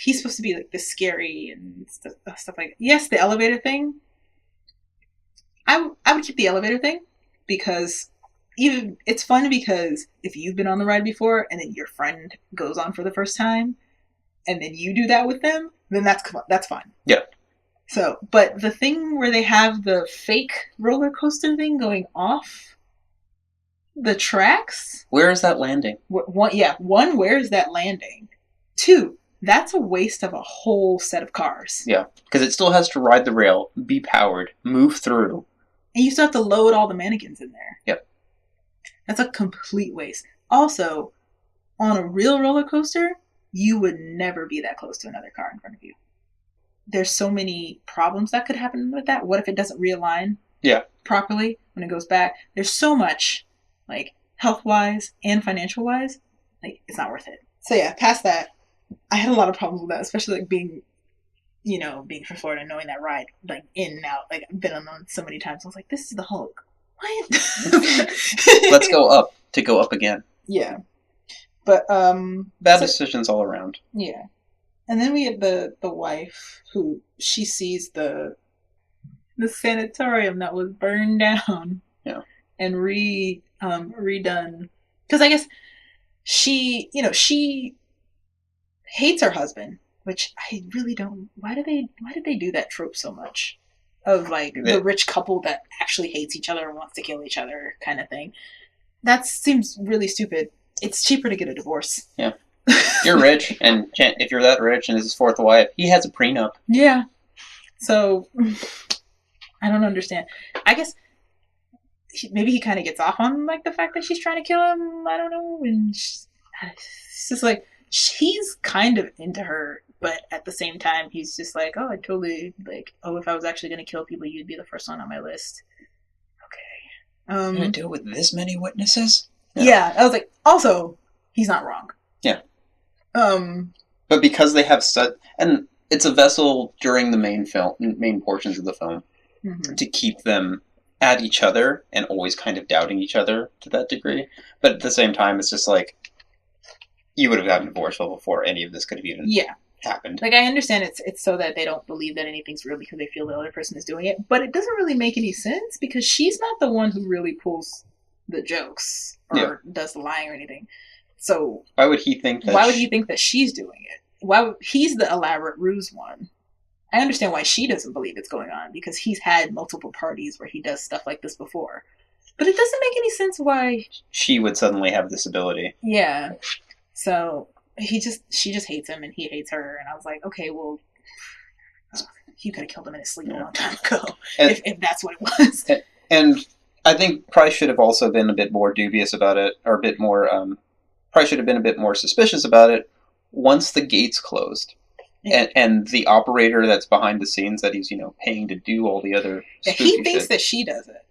he's supposed to be like this scary and stuff like that. Yes, the elevator thing. I would keep the elevator thing, because even it's fun, because if you've been on the ride before and then your friend goes on for the first time and then you do that with them, then that's fun. Yeah. So, but the thing where they have the fake roller coaster thing going off the tracks. Where is that landing? One, where is that landing? Two, that's a waste of a whole set of cars. Yeah, because it still has to ride the rail, be powered, move through. And you still have to load all the mannequins in there. Yep. That's a complete waste. Also, on a real roller coaster, you would never be that close to another car in front of you. There's so many problems that could happen with that. What if it doesn't realign properly when it goes back? There's so much, like, health-wise and financial-wise, like, it's not worth it. So yeah, past that, I had a lot of problems with that, especially, like, being from Florida and knowing that ride, like, in and out. Like, I've been on them so many times. I was like, this is the Hulk. What? Let's go up to go up again. Yeah. But, bad decisions all around. Yeah. And then we had the wife who, she sees the sanatorium that was burned down. Yeah. And redone. Because I guess she hates her husband, which I really don't. Why did they do that trope so much? Of, like, the rich couple that actually hates each other and wants to kill each other kind of thing. That seems really stupid. It's cheaper to get a divorce. Yeah. You're rich, and if you're that rich and is his fourth wife, he has a prenup. Yeah. So, I don't understand. I guess maybe he kind of gets off on, like, the fact that she's trying to kill him. I don't know. And it's just like, he's kind of into her, but at the same time, he's just like, oh, I totally, like, oh, if I was actually going to kill people, you'd be the first one on my list. Okay. I'm going to do it with this many witnesses? No. Yeah. I was like, also, he's not wrong. Yeah. But because they have and it's a vessel during the main portions of the film, mm-hmm. to keep them at each other and always kind of doubting each other to that degree. But at the same time, it's just like, you would have gotten divorced well before any of this could have even happened. Like, I understand it's so that they don't believe that anything's real because they feel the other person is doing it, but it doesn't really make any sense because she's not the one who really pulls the jokes or does the lying or anything. So why would he think that? Why would he think that she's doing it? He's the elaborate ruse one? I understand why she doesn't believe it's going on because he's had multiple parties where he does stuff like this before, but it doesn't make any sense why she would suddenly have this ability. Yeah. So she just hates him and he hates her, and I was like, okay, well, you could have killed him in his sleep a long time ago if that's what it was. And I think Price should have also been a bit more dubious about it, or a bit more. Probably should have been a bit more suspicious about it once the gates closed. And the operator that's behind the scenes that he's, paying to do all the other spooky he thinks shit. that she does it.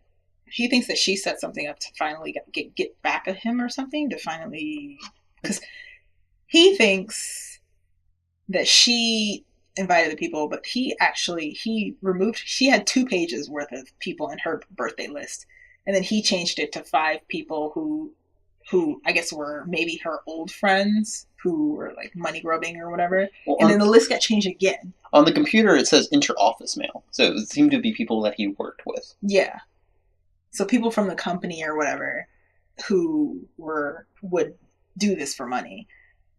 He thinks that she set something up to finally get back at him or something, to finally... Because he thinks that she invited the people, but he removed... She had 2 pages worth of people in her birthday list. And then he changed it to 5 people who I guess were maybe her old friends who were like money grubbing or whatever. Well, and then the list got changed again. On the computer, it says inter-office mail. So it seemed to be people that he worked with. Yeah. So people from the company or whatever who would do this for money.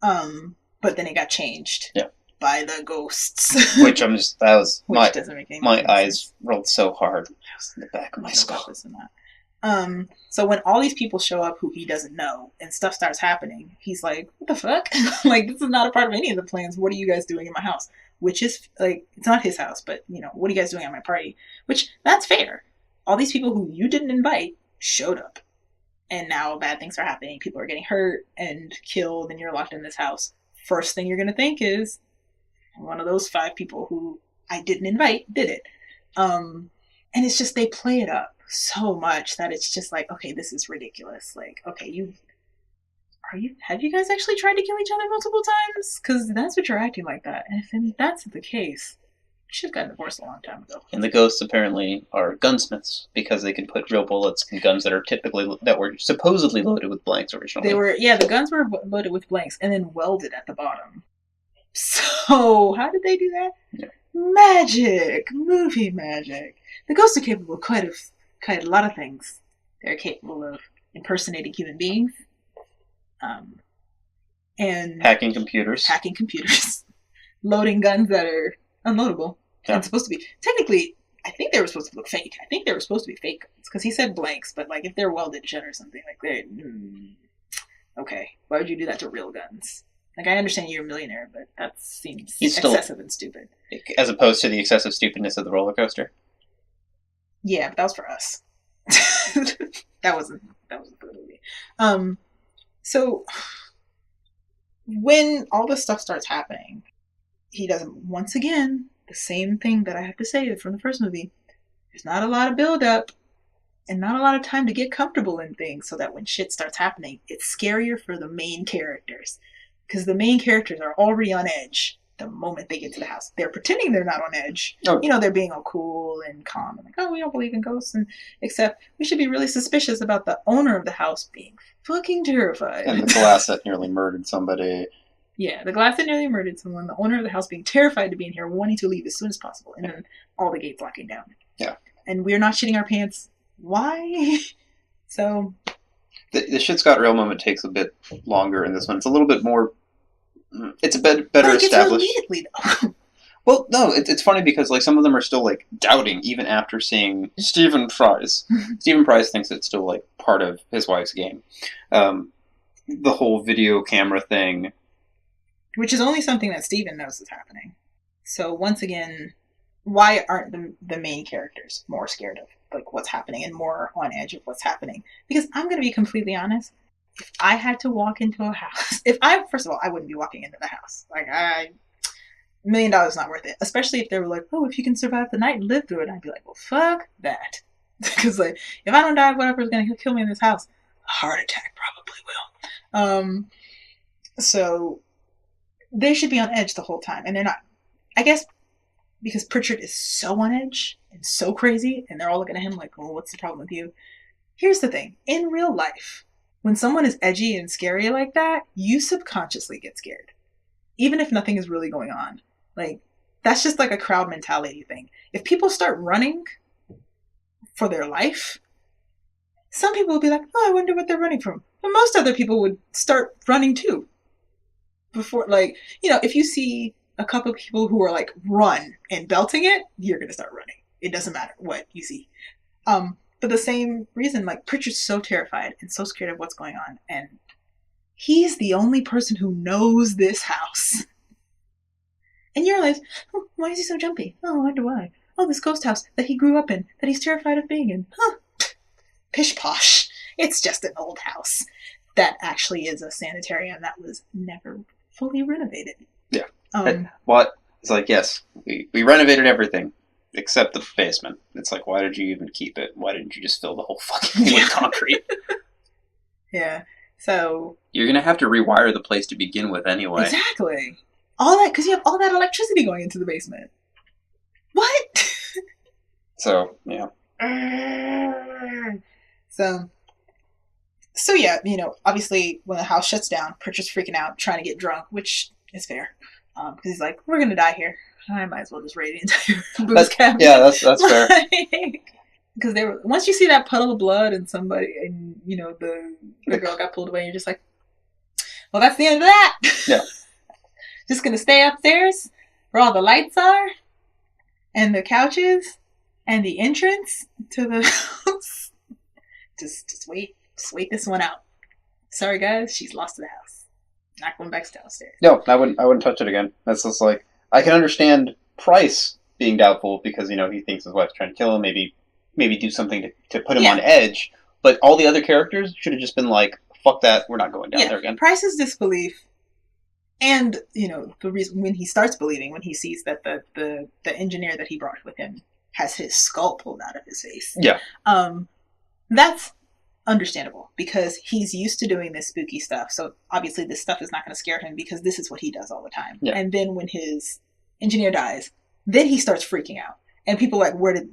But then it got changed by the ghosts. Which doesn't make any my sense. Eyes rolled so hard. That was in the back of my skull. So when all these people show up who he doesn't know and stuff starts happening, he's like, what the fuck? Like, this is not a part of any of the plans. What are you guys doing in my house? Which is, like, it's not his house, but, what are you guys doing at my party? Which, that's fair. All these people who you didn't invite showed up. And now bad things are happening. People are getting hurt and killed, and you're locked in this house. First thing you're going to think is, one of those 5 people who I didn't invite did it. And it's just, they play it up so much that it's just like, okay, this is ridiculous. Like, okay, have you guys actually tried to kill each other multiple times? Because that's what you're acting like that. And if that's the case, you should have gotten divorced a long time ago. And the ghosts apparently are gunsmiths because they can put real bullets in guns that were supposedly loaded with blanks originally. The guns were loaded with blanks and then welded at the bottom. So how did they do that? Yeah. Magic, movie magic. The ghosts are capable of quite a lot of things. They're capable of impersonating human beings, and hacking computers, loading guns that are unloadable. Yeah. And supposed to be, technically, I think they were supposed to look fake. I think they were supposed to be fake guns because he said blanks, but like if they're welded shut or something, like okay, why would you do that to real guns? Like, I understand you're a millionaire, but that seems excessive and stupid. As opposed to the excessive stupidness of the roller coaster. Yeah, but that was for us. that wasn't for the movie. So when all this stuff starts happening, he does once again the same thing that I have to say from the first movie. There's not a lot of build up and not a lot of time to get comfortable in things, so that when shit starts happening, it's scarier for the main characters, because the main characters are already on edge the moment they get to the house. They're pretending they're not on edge. Oh. They're being all cool and calm and like, oh, we don't believe in ghosts, and except we should be really suspicious about the owner of the house being fucking terrified. And the glass that nearly murdered somebody. Yeah, the glass that nearly murdered someone, the owner of the house being terrified to be in here, wanting to leave as soon as possible, and then all the gates locking down. Yeah. And we're not shitting our pants. Why? So... The shit's got real moment takes a bit longer in this one. It's a little bit more... It's a bit better established. Immediately, though. Well, no, it's funny because like some of them are still like doubting even after seeing Stephen Fry's. Stephen Fry thinks it's still like part of his wife's game. The whole video camera thing, which is only something that Stephen knows is happening. So once again, why aren't the main characters more scared of like what's happening and more on edge of what's happening? Because I'm going to be completely honest. If I had to walk into a house, first of all, I wouldn't be walking into the house. Like, $1 million is not worth it. Especially if they were like, oh, if you can survive the night and live through it. I'd be like, well, fuck that. Because, like, if I don't die, whatever's going to kill me in this house, a heart attack probably will. So, they should be on edge the whole time. And they're not. I guess because Pritchard is so on edge and so crazy, and they're all looking at him like, oh, what's the problem with you? Here's the thing. In real life, when someone is edgy and scary like that, you subconsciously get scared. Even if nothing is really going on. Like, that's just like a crowd mentality thing. If people start running for their life, some people will be like, oh, I wonder what they're running from. But most other people would start running too. Before, like, if you see a couple of people who are like, run and belting it, you're going to start running. It doesn't matter what you see. For the same reason, like, Pritchard's so terrified and so scared of what's going on, and he's the only person who knows this house. And you realize, oh, why is he so jumpy? Oh, I wonder why. Oh, this ghost house that he grew up in, that he's terrified of being in. Huh. Pish posh. It's just an old house that actually is a sanitarium that was never fully renovated. Yeah. What It's like, yes, we renovated everything except the basement. It's like, why did you even keep it? Why didn't you just fill the whole fucking thing with concrete? Yeah. So you're gonna have to rewire the place to begin with anyway. Exactly. All that because you have all that electricity going into the basement. What? So yeah. So yeah, obviously when the house shuts down, Pritchard's freaking out, trying to get drunk, which is fair, because he's like, "We're gonna die here. I might as well just raid the entire booze cabinet." Yeah, that's fair. Because once you see that puddle of blood and somebody, and the girl got pulled away, and you're just like, "Well, that's the end of that." Yeah. Just gonna stay upstairs where all the lights are, and the couches, and the entrance to the house. Just wait. Just wait this one out. Sorry, guys. She's lost to the house. Not going back downstairs. No, I wouldn't touch it again. That's just like, I can understand Price being doubtful because, he thinks his wife's trying to kill him. Maybe do something to put him on edge. But all the other characters should have just been like, fuck that. We're not going down there again. Price's disbelief. And, the reason when he starts believing, when he sees that the engineer that he brought with him has his skull pulled out of his face. Yeah. That's understandable because he's used to doing this spooky stuff. So obviously this stuff is not going to scare him because this is what he does all the time. Yeah. And then when his engineer dies, then he starts freaking out. And people are like, where did,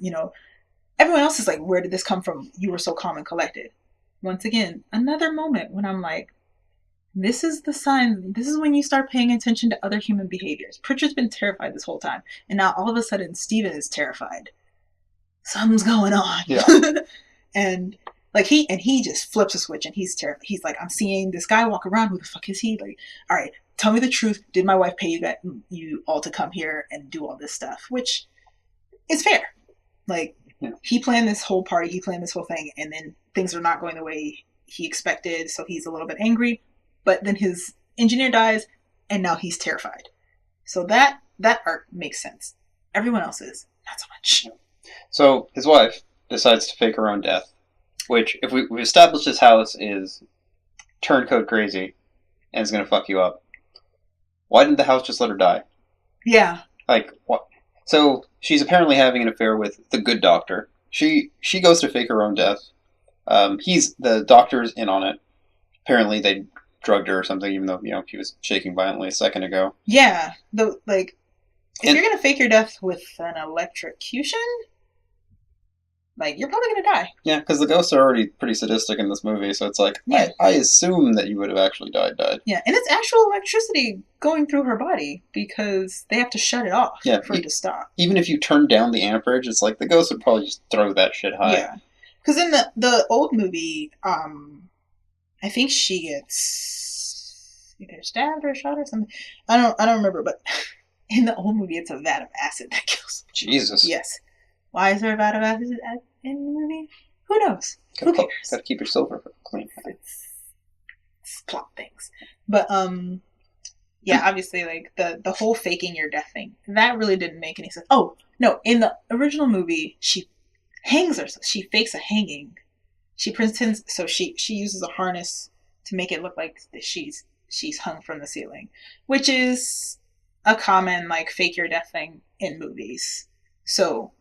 everyone else is like, where did this come from? You were so calm and collected. Once again, another moment when I'm like, this is the sign. This is when you start paying attention to other human behaviors. Pritchard's been terrified this whole time. And now all of a sudden, Steven is terrified. Something's going on. Yeah. And he just flips a switch and he's terrified. He's like, I'm seeing this guy walk around. Who the fuck is he? Like, all right, tell me the truth. Did my wife pay you all to come here and do all this stuff? Which is fair. Like, he planned this whole party. He planned this whole thing. And then things are not going the way he expected. So he's a little bit angry. But then his engineer dies, and now he's terrified. So that arc makes sense. Everyone else's, not so much. So his wife decides to fake her own death, which, if we established his house is turncoat crazy and is going to fuck you up, why didn't the house just let her die? Yeah. Like, what? So she's apparently having an affair with the good doctor. She goes to fake her own death. The doctor's in on it. Apparently they drugged her or something, even though, she was shaking violently a second ago. Yeah. If you're going to fake your death with an electrocution, you're probably going to die. Yeah, because the ghosts are already pretty sadistic in this movie, so it's like, I assume that you would have actually died. Yeah, and it's actual electricity going through her body because they have to shut it off for it to stop. Even if you turn down the amperage, it's like the ghost would probably just throw that shit high. Yeah. Because in the old movie, I think she gets either stabbed or shot or something. I don't remember, but in the old movie, it's a vat of acid that kills her. Jesus. Yes. Why is there a vat of acid in the movie? Who knows? Who cares? Gotta keep your silver clean. It's plot things. But yeah, obviously, the whole faking your death thing, that really didn't make any sense. Oh no! In the original movie, she hangs herself. She fakes a hanging. She pretends, so she uses a harness to make it look like she's hung from the ceiling, which is a common fake your death thing in movies. So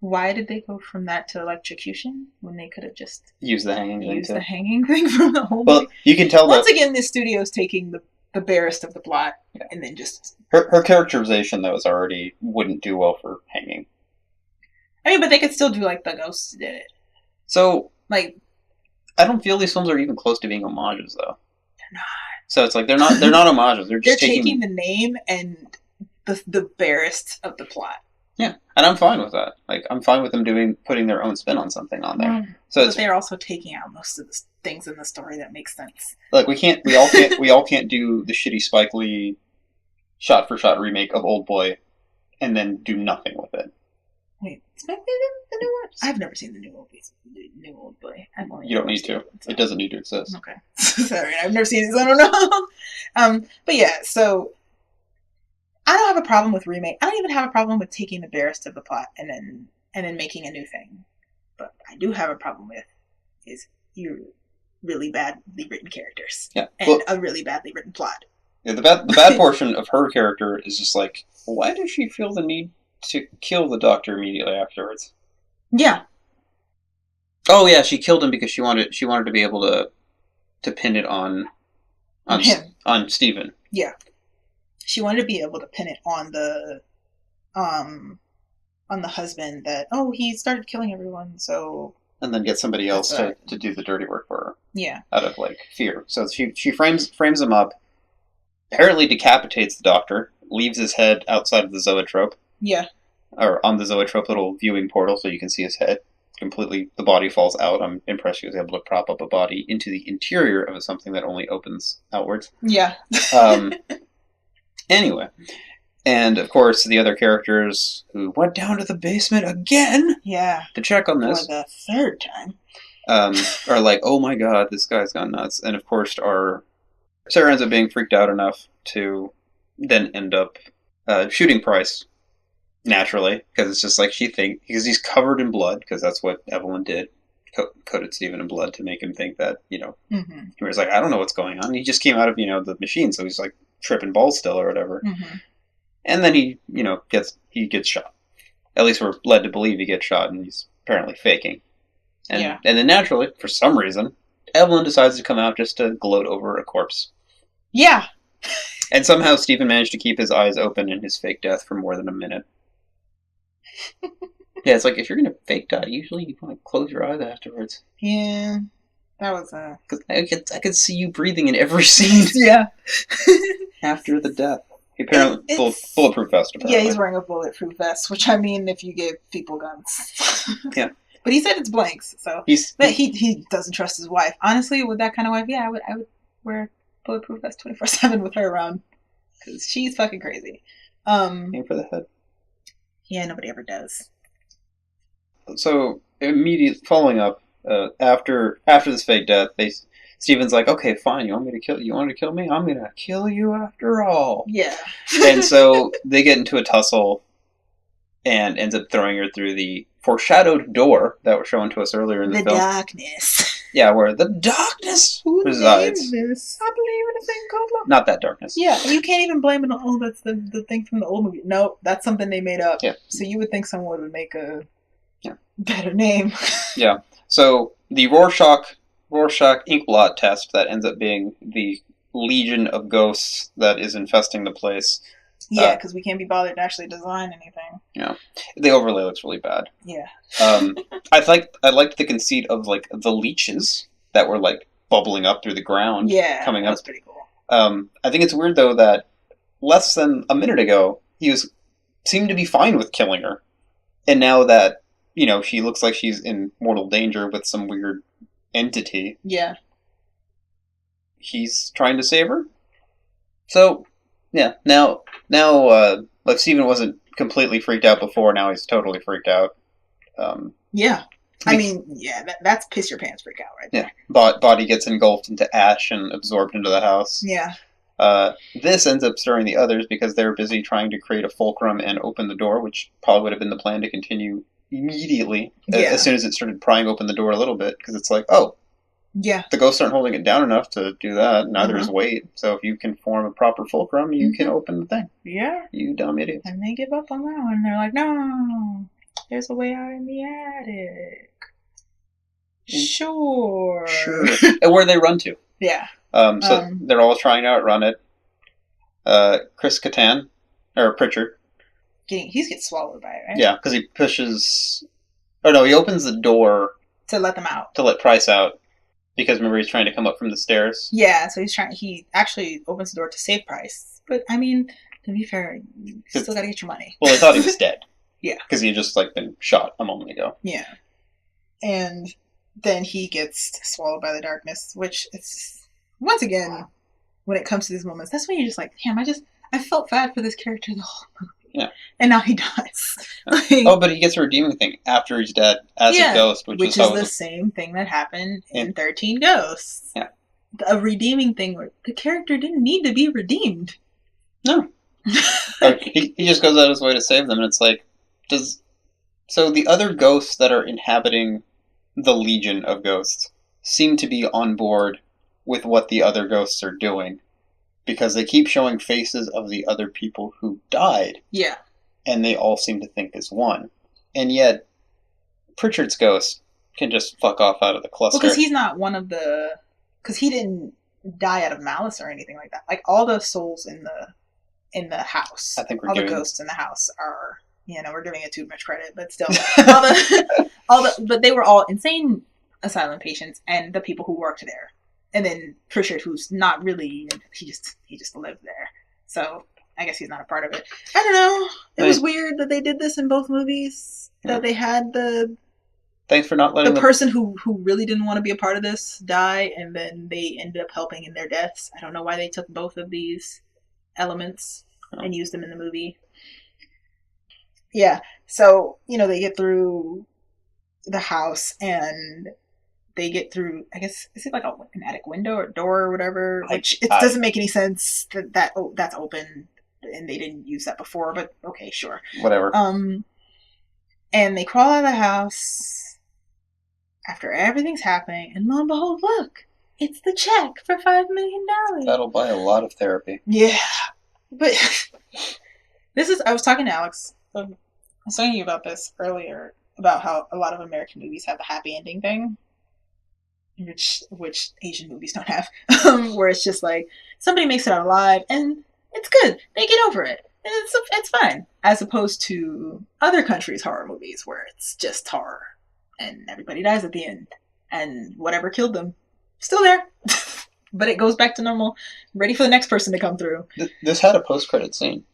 why did they go from that to electrocution when they could have just used the hanging thing from the whole movie? Well, you can tell once again this studio is taking the barest of the plot and then just her characterization though wouldn't do well for hanging. I mean, but they could still do the ghosts did it. So I don't feel these films are even close to being homages, though. They're not. So it's they're not homages. They're just taking the name and the barest of the plot. Yeah, and I'm fine with that. I'm fine with them putting their own spin on something on there. But they're also taking out most of the things in the story that make sense. We all can't do the shitty Spike Lee shot for shot remake of Old Boy, and then do nothing with it. Wait, Spike Lee did the new one? I've never seen the new Old Boy. You don't need to. It doesn't need to exist. Okay. Sorry, I've never seen it, so I don't know. But yeah, so I don't have a problem with remake. I don't even have a problem with taking the barest of the plot and then making a new thing. But I do have a problem with is your really badly written characters. Yeah. And a really badly written plot. Yeah, the bad portion of her character is just like, why does she feel the need to kill the Doctor immediately afterwards? Yeah. Oh yeah, she killed him because she wanted to be able to pin it On him. on Stephen. Yeah. She wanted to be able to pin it on the husband that, oh, he started killing everyone, so... And then get somebody else to do the dirty work for her. Yeah. Out of, like, fear. So she frames him up, apparently decapitates the Doctor, leaves his head outside of the zoetrope. Yeah. Or on the zoetrope little viewing portal so you can see his head. Completely, the body falls out. I'm impressed she was able to prop up a body into the interior of something that only opens outwards. Yeah. Anyway. And, of course, the other characters who went down to the basement again to check on this. For the third time. Are like, oh my god, this guy's gone nuts. And, of course, Sarah ends up being freaked out enough to then end up shooting Price, naturally, because it's just like because he's covered in blood, because that's what Evelyn did. Coated Stephen in blood to make him think that, he was like, I don't know what's going on. He just came out of, the machine, so he's like tripping balls still or whatever. Mm-hmm. And then he gets shot. At least we're led to believe he gets shot, and he's apparently faking. And then naturally, for some reason, Evelyn decides to come out just to gloat over a corpse. Yeah. And somehow Stephen managed to keep his eyes open in his fake death for more than a minute. Yeah, it's like, if you're going to fake die, usually you want to close your eyes afterwards. Yeah. That was Because I could see you breathing in every scene. Yeah. After the death. Apparently, bulletproof vest, apparently. Yeah, he's wearing a bulletproof vest, which, I mean, if you give people guns. Yeah. But he said it's blanks, so... He doesn't trust his wife. Honestly, with that kind of wife, yeah, I would wear a bulletproof vest 24/7 with her around. Because she's fucking crazy. Aim for the head. Yeah, nobody ever does. So, immediately following up, after this fake death, Stephen's like, okay, fine, you want me to kill you? Want to kill me? I'm gonna kill you after all. Yeah. And so they get into a tussle, and ends up throwing her through the foreshadowed door that was shown to us earlier in the film. The darkness. Yeah, where the darkness resides. This? I believe in a thing called love. Not that darkness. Yeah, you can't even blame it on, oh, that's the thing from the old movie. No, that's something they made up. Yeah. So you would think someone would make a better name. Yeah. So the Rorschach inkblot test that ends up being the legion of ghosts that is infesting the place. Yeah, because we can't be bothered to actually design anything. Yeah, the overlay looks really bad. Yeah. I liked the conceit of like the leeches that were like bubbling up through the ground. Yeah, coming that up. was pretty cool. I think it's weird though that less than a minute ago he seemed to be fine with killing her, and now that she looks like she's in mortal danger with some weird entity. Yeah. He's trying to save her. So. Yeah, now, like Stephen wasn't completely freaked out before, now he's totally freaked out. Yeah. I mean, yeah, that's piss your pants freak out right there. Yeah, body gets engulfed into ash and absorbed into the house. Yeah. This ends up stirring the others because they're busy trying to create a fulcrum and open the door, which probably would have been the plan to continue immediately as soon as it started prying open the door a little bit, because it's like, oh, yeah, the ghosts aren't holding it down enough to do that. Neither is weight. So if you can form a proper fulcrum, you can open the thing. Yeah. You dumb idiot. And they give up on that one. They're like, no, there's a way out in the attic. Sure. And where they run to. Yeah. So they're all trying to outrun it. Chris Kattan, or Pritchard. He gets swallowed by it, right? Yeah, because he pushes... Oh no, he opens the door... To let them out. To let Price out. Because remember, he's trying to come up from the stairs. Yeah, so he actually opens the door to save Price. But, I mean, to be fair, you still gotta get your money. Well, they thought he was dead. Yeah. Because he had just, been shot a moment ago. Yeah. And then he gets swallowed by the darkness, which it's... Once again, when it comes to these moments, that's when you're just like, damn, I felt bad for this character the whole movie. Yeah. And now he dies. But he gets a redeeming thing after he's dead as a ghost. Which is the same thing that happened in 13 Ghosts. Yeah. A redeeming thing where the character didn't need to be redeemed. No. he just goes out of his way to save them, and it's like, so the other ghosts that are inhabiting the Legion of Ghosts seem to be on board with what the other ghosts are doing. because they keep showing faces of the other people who died. Yeah. And they all seem to think as one. And yet, Pritchard's ghost can just fuck off out of the cluster. Well, because he's not one of the... Because he didn't die out of malice or anything like that. Like, all the souls in the house, I think all the ghosts in the house are... we're giving it too much credit, but still. But they were all insane asylum patients and the people who worked there. And then Pritchard, who's not really... He just lived there. So... I guess he's not a part of it. I don't know. It was weird that they did this in both movies. Yeah. That they had Thanks for not letting the person who really didn't want to be a part of this die, and then they ended up helping in their deaths. I don't know why they took both of these elements and used them in the movie. Yeah. So, they get through the house and they get through, I guess, is it like an attic window or door or whatever? Which it doesn't make any sense that that's open. And they didn't use that before, but okay, sure. Whatever. And they crawl out of the house after everything's happening, and lo and behold, look, it's the check for $5 million. That'll buy a lot of therapy. Yeah. But I was talking to Alex, I was talking to you about this earlier, about how a lot of American movies have the happy ending thing, which Asian movies don't have, where it's just like, somebody makes it out alive, and it's good. They get over it. It's fine. As opposed to other countries' horror movies where it's just horror and everybody dies at the end and whatever killed them still there. But it goes back to normal, ready for the next person to come through. This had a post-credit scene.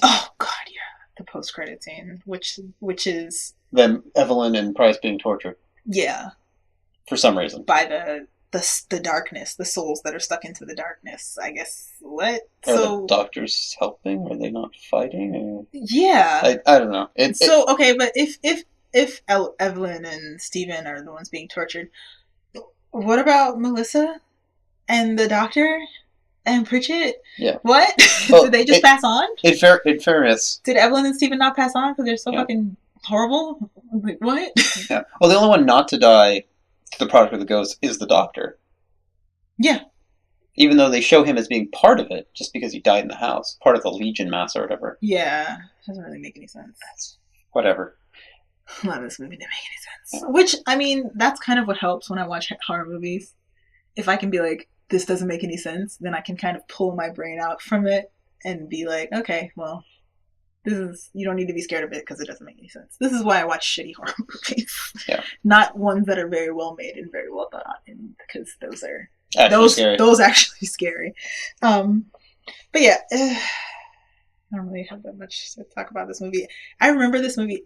Oh god, yeah, the post-credit scene, which is them, Evelyn and Price being tortured. Yeah, for some reason by the darkness, the souls that are stuck into the darkness. I guess what? Are the doctors helping? Are they not fighting? Or... Yeah, I don't know. Okay, but if Evelyn and Steven are the ones being tortured, what about Melissa and the doctor and Pritchett? Yeah. What? Well, did they just pass on? In fairness, did Evelyn and Steven not pass on because they're so fucking horrible? Like what? Yeah. Well, the only one not to die to the product of the ghost is the doctor. Yeah. Even though they show him as being part of it, just because he died in the house, part of the Legion mass or whatever. Yeah, doesn't really make any sense. Whatever. A lot of this movie didn't make any sense. Yeah. Which, I mean, that's kind of what helps when I watch horror movies. If I can be like, this doesn't make any sense, then I can kind of pull my brain out from it and be like, okay, well, you don't need to be scared of it because it doesn't make any sense. This is why I watch shitty horror movies. Yeah. Not ones that are very well made and very well thought out, because those are actually scary. But yeah, I don't really have that much to talk about this movie. I remember this movie.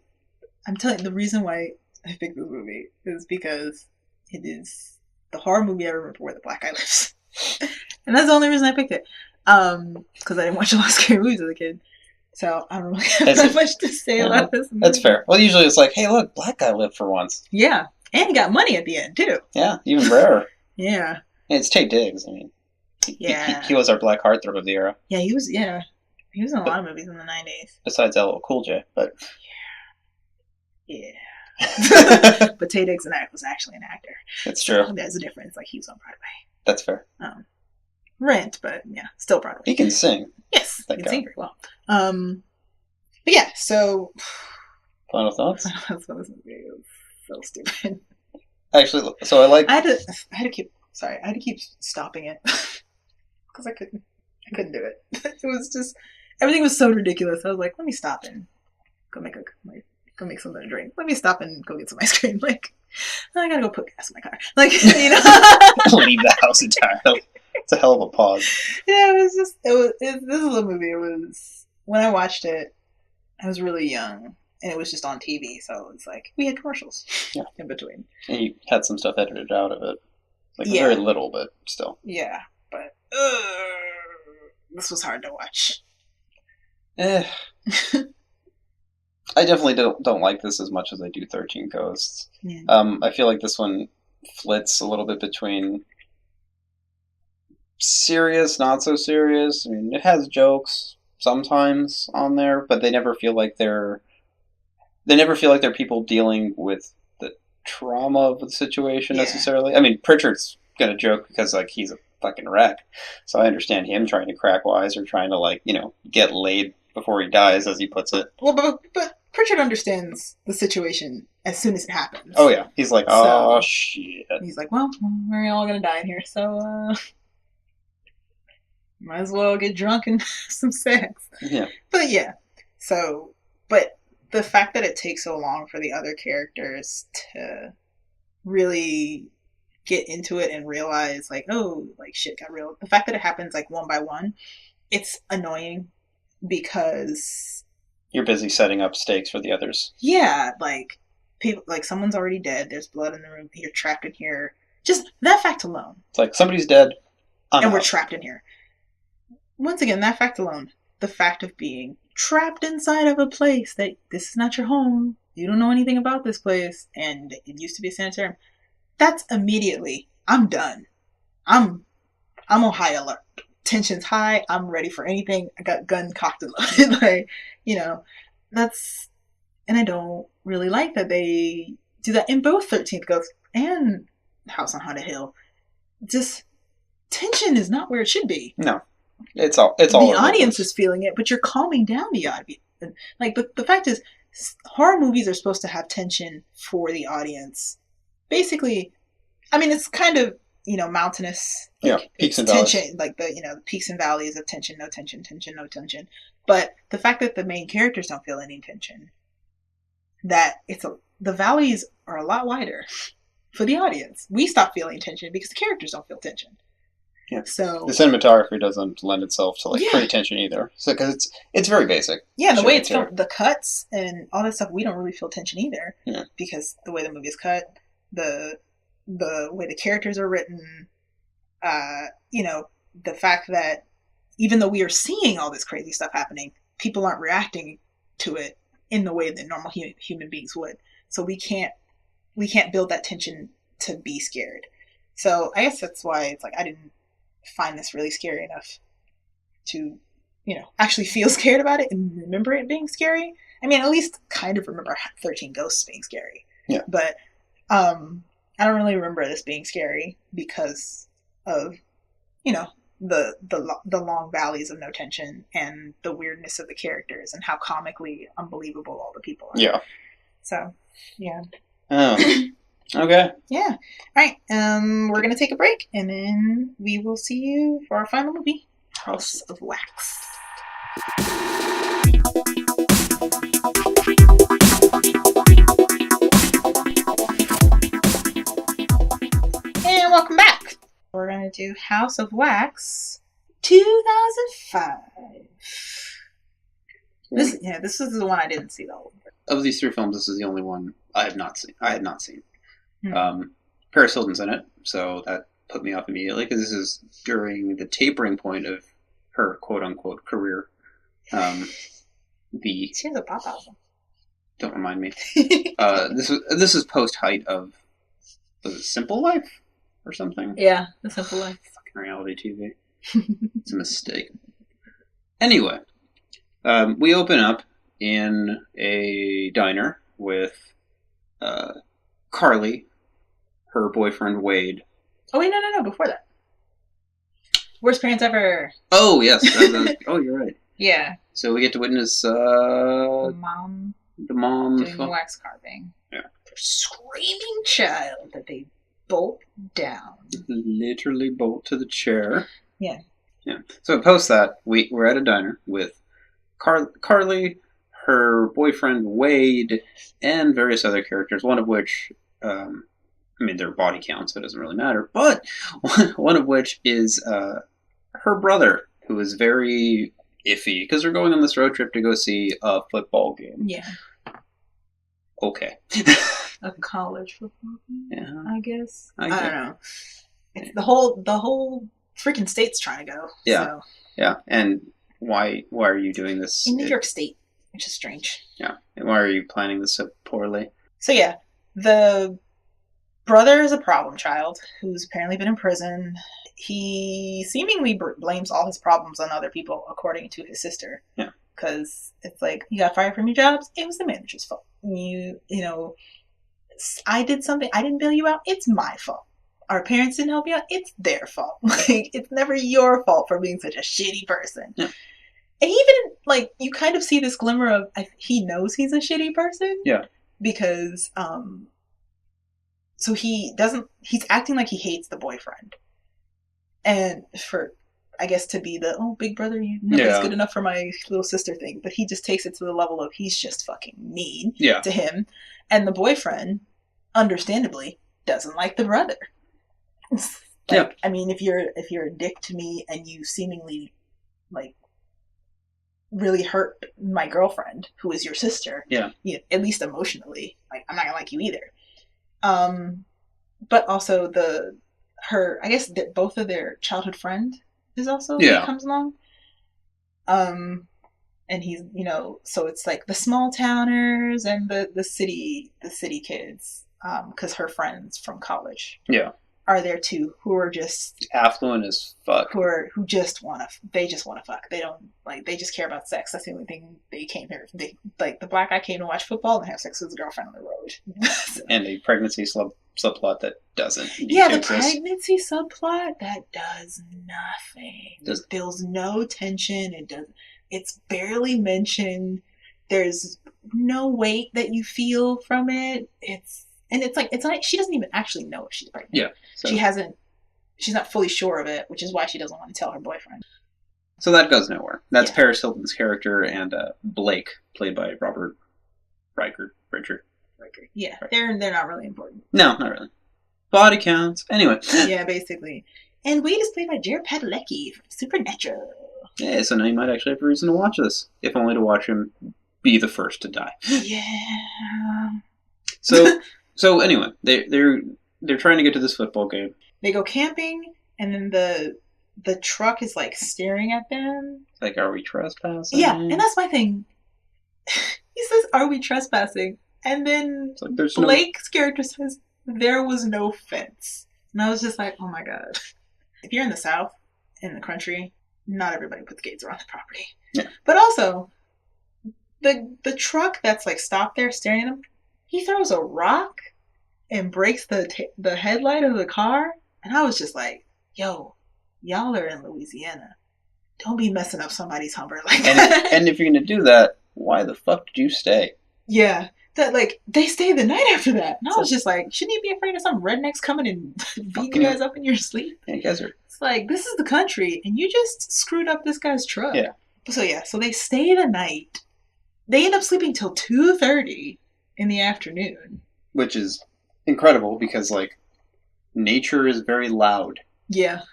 I'm telling you, the reason why I picked this movie is because it is the horror movie I remember where the black guy lives. And that's the only reason I picked it. Because I didn't watch a lot of scary movies as a kid. So I don't really have that much to say about this movie. That's fair. Well, usually it's like, hey, look, black guy lived for once. Yeah. And he got money at the end, too. Yeah, even rarer. Yeah. And it's Tate Diggs. I mean, he was our black heartthrob of the era. Yeah, he was in a lot of movies in the 90s. Besides LL Cool J, but... Yeah. But Tate Diggs was actually an actor. That's true. So there's a difference. Like, he was on Broadway. That's fair. Rent, but yeah, still Broadway. He can sing. Yes, he can sing very well. But yeah, so... Final thoughts? This movie was so stupid. Actually, so I like... I had to keep stopping it. Because I couldn't do it. It was just... Everything was so ridiculous. I was like, let me stop and go make something to drink. Let me stop and go get some ice cream. Like, I gotta go put gas in my car. Like, leave the house entirely. It's a hell of a pause. Yeah, this is a movie. It was, when I watched it, I was really young, and it was just on TV, so it's like, we had commercials in between. And you had some stuff edited out of it. Like, very little, but still. Yeah, but, this was hard to watch. I definitely don't like this as much as I do 13 Ghosts. Yeah. I feel like this one flits a little bit between serious, not so serious. I mean, it has jokes sometimes on there, but they never feel like they're people dealing with the trauma of the situation necessarily. I mean, Pritchard's gonna joke because like he's a fucking wreck. So I understand him trying to crack wise or trying to, like, get laid before he dies, as he puts it. Well, but Pritchard understands the situation as soon as it happens. Oh, yeah. He's like, oh, shit. He's like, well, we're all gonna die in here, so, might as well get drunk and have some sex. Yeah. But, yeah. So, but the fact that it takes so long for the other characters to really get into it and realize, like, oh, like, shit got real. The fact that it happens, like, one by one, it's annoying because you're busy setting up stakes for the others. Yeah, like, people, like, someone's already dead, there's blood in the room, you're trapped in here. Just that fact alone. It's like, somebody's dead, and we're trapped in here. Once again, that fact alone, the fact of being trapped inside of a place that this is not your home, you don't know anything about this place, and it used to be a sanitarium, that's immediately, I'm done. I'm on high alert. Tension's high, I'm ready for anything, I got gun cocked and loaded, like, that's, and I don't really like that they do that in both 13th Ghosts and House on Haunted Hill. Just, tension is not where it should be. No. It's all the audience is feeling it, but you're calming down the audience. Like, but the fact is, horror movies are supposed to have tension for the audience. Basically, I mean, it's kind of, mountainous. Like, yeah, peaks and valleys. Tension, like the peaks and valleys of tension, no tension, tension, no tension. But the fact that the main characters don't feel any tension, that the valleys are a lot wider for the audience. We stop feeling tension because the characters don't feel tension. Yeah. So the cinematography doesn't lend itself to create tension either. So because it's very basic. Yeah, the way it's filmed, the cuts and all that stuff, we don't really feel tension either. Yeah. Because the way the movie is cut, the way the characters are written, the fact that even though we are seeing all this crazy stuff happening, people aren't reacting to it in the way that normal human beings would. So we can't build that tension to be scared. So I guess that's why it's like I didn't find this really scary enough to, actually feel scared about it and remember it being scary. I mean, at least kind of remember 13 Ghosts being scary. Yeah. But I don't really remember this being scary because of, the long valleys of no tension and the weirdness of the characters and how comically unbelievable all the people are. Yeah. So, yeah. Oh. Okay. Yeah. All right. We're gonna take a break, and then we will see you for our final movie, House of Wax. And welcome back. We're gonna do House of Wax, 2005. This is the one I didn't see though. Of these three films, this is the only one I had not seen. Paris Hilton's in it, so that put me off immediately because this is during the tapering point of her quote-unquote career. She has a pop album. Don't remind me. This is post-height of, was it Simple Life or something? Yeah, The Simple Life. Fucking reality TV. It's a mistake. Anyway, we open up in a diner with Carly, her boyfriend Wade. Oh wait, no, before that. Worst parents ever. Oh, yes. Oh, you're right. Yeah. So we get to witness the mom doing the wax carving. Yeah. Their screaming child that they bolt down. Literally bolt to the chair. Yeah. Yeah. So post that, we're at a diner with Carly, her boyfriend Wade, and various other characters, one of which, they're body count, so it doesn't really matter, but one of which is her brother, who is very iffy, because they're going on this road trip to go see a football game. Yeah. Okay. A college football game, yeah. I guess. I don't know. It's the whole freaking state's trying to go. Yeah. So. Yeah, and why are you doing this? In New York State, which is strange. Yeah, and why are you planning this so poorly? So yeah, the brother is a problem child who's apparently been in prison. He seemingly blames all his problems on other people, according to his sister. Yeah. Because it's like, you got fired from your jobs, it was the manager's fault. I did something, I didn't bail you out, it's my fault. our parents didn't help you out, it's their fault. Like, it's never your fault for being such a shitty person. Yeah. And even, like, you kind of see this glimmer of, he knows he's a shitty person. Yeah. Because, so he's acting like he hates the boyfriend. And for, I guess, to be the, oh, big brother, nobody's good enough for my little sister thing. But he just takes it to the level of he's just fucking mean to him. And the boyfriend, understandably, doesn't like the brother. Like, I mean, if you're a dick to me and you seemingly, like, really hurt my girlfriend, who is your sister, at least emotionally, like, I'm not gonna like you either. But also I guess that both of their childhood friend is also he comes along. And he's, so it's like the small towners and the city kids, because her friends from college are there too, who are just affluent as fuck, who just want to fuck. They don't, like, they just care about sex. That's the only thing they came here. They, like, the black guy came to watch football and have sex with his girlfriend on the road. So. And a pregnancy subplot that doesn't pregnancy subplot that does nothing. It feels no tension. It's barely mentioned. There's no weight that you feel from it. It's like she doesn't even actually know if she's pregnant. Yeah. So. She's not fully sure of it, which is why she doesn't want to tell her boyfriend. So that goes nowhere. That's Paris Hilton's character, and Blake, played by Robert Riker. Yeah, they're not really important. No, not really. Body counts. Anyway. Yeah, basically. And Wade is played by Jared Padalecki from Supernatural. Yeah, so now you might actually have a reason to watch this, if only to watch him be the first to die. Yeah. So anyway, they're trying to get to this football game. They go camping, and then the truck is, like, staring at them. Like, are we trespassing? Yeah, and that's my thing. He says, "Are we trespassing?" And then Blake's character says, "There was no fence." And I was just like, oh my god. If you're in the South, in the country, not everybody puts gates around the property. Yeah. But also, the truck that's, like, stopped there staring at him, he throws a rock and breaks the headlight of the car. And I was just like, yo, y'all are in Louisiana. Don't be messing up somebody's Hummer like that. And if you're going to do that, why the fuck did you stay? Yeah. That, like, they stayed the night after that. And I was just like, shouldn't you be afraid of some rednecks coming and beating you guys up in your sleep? Yeah, you guys are... It's like, this is the country, and you just screwed up this guy's truck. Yeah. So they stay the night. They end up sleeping till 2:30 in the afternoon. Which is incredible, because, like, nature is very loud. Yeah.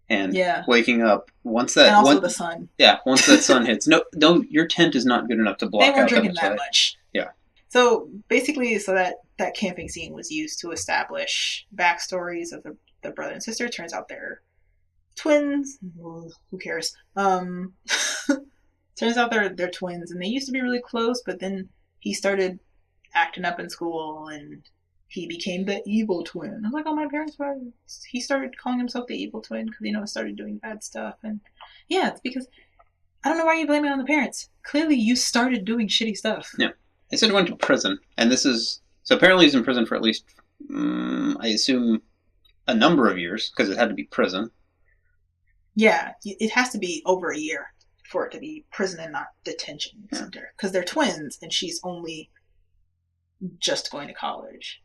And waking up once that... And also the sun. Yeah, once that sun hits. No, your tent is not good enough to block out. They weren't drinking that much. Yeah. So basically, that camping scene was used to establish backstories of the brother and sister. It turns out they're twins. Who cares? Turns out they're twins, and they used to be really close, but then he started acting up in school, and he became the evil twin. I was like, oh, my parents were... He started calling himself the evil twin because, started doing bad stuff. And yeah, it's because... I don't know why you blame it on the parents. Clearly, you started doing shitty stuff. Yeah. They said he went to prison, and this is... So apparently he's in prison for at least, I assume, a number of years, because it had to be prison. Yeah, it has to be over a year for it to be prison and not detention center. Because they're twins, and she's only just going to college.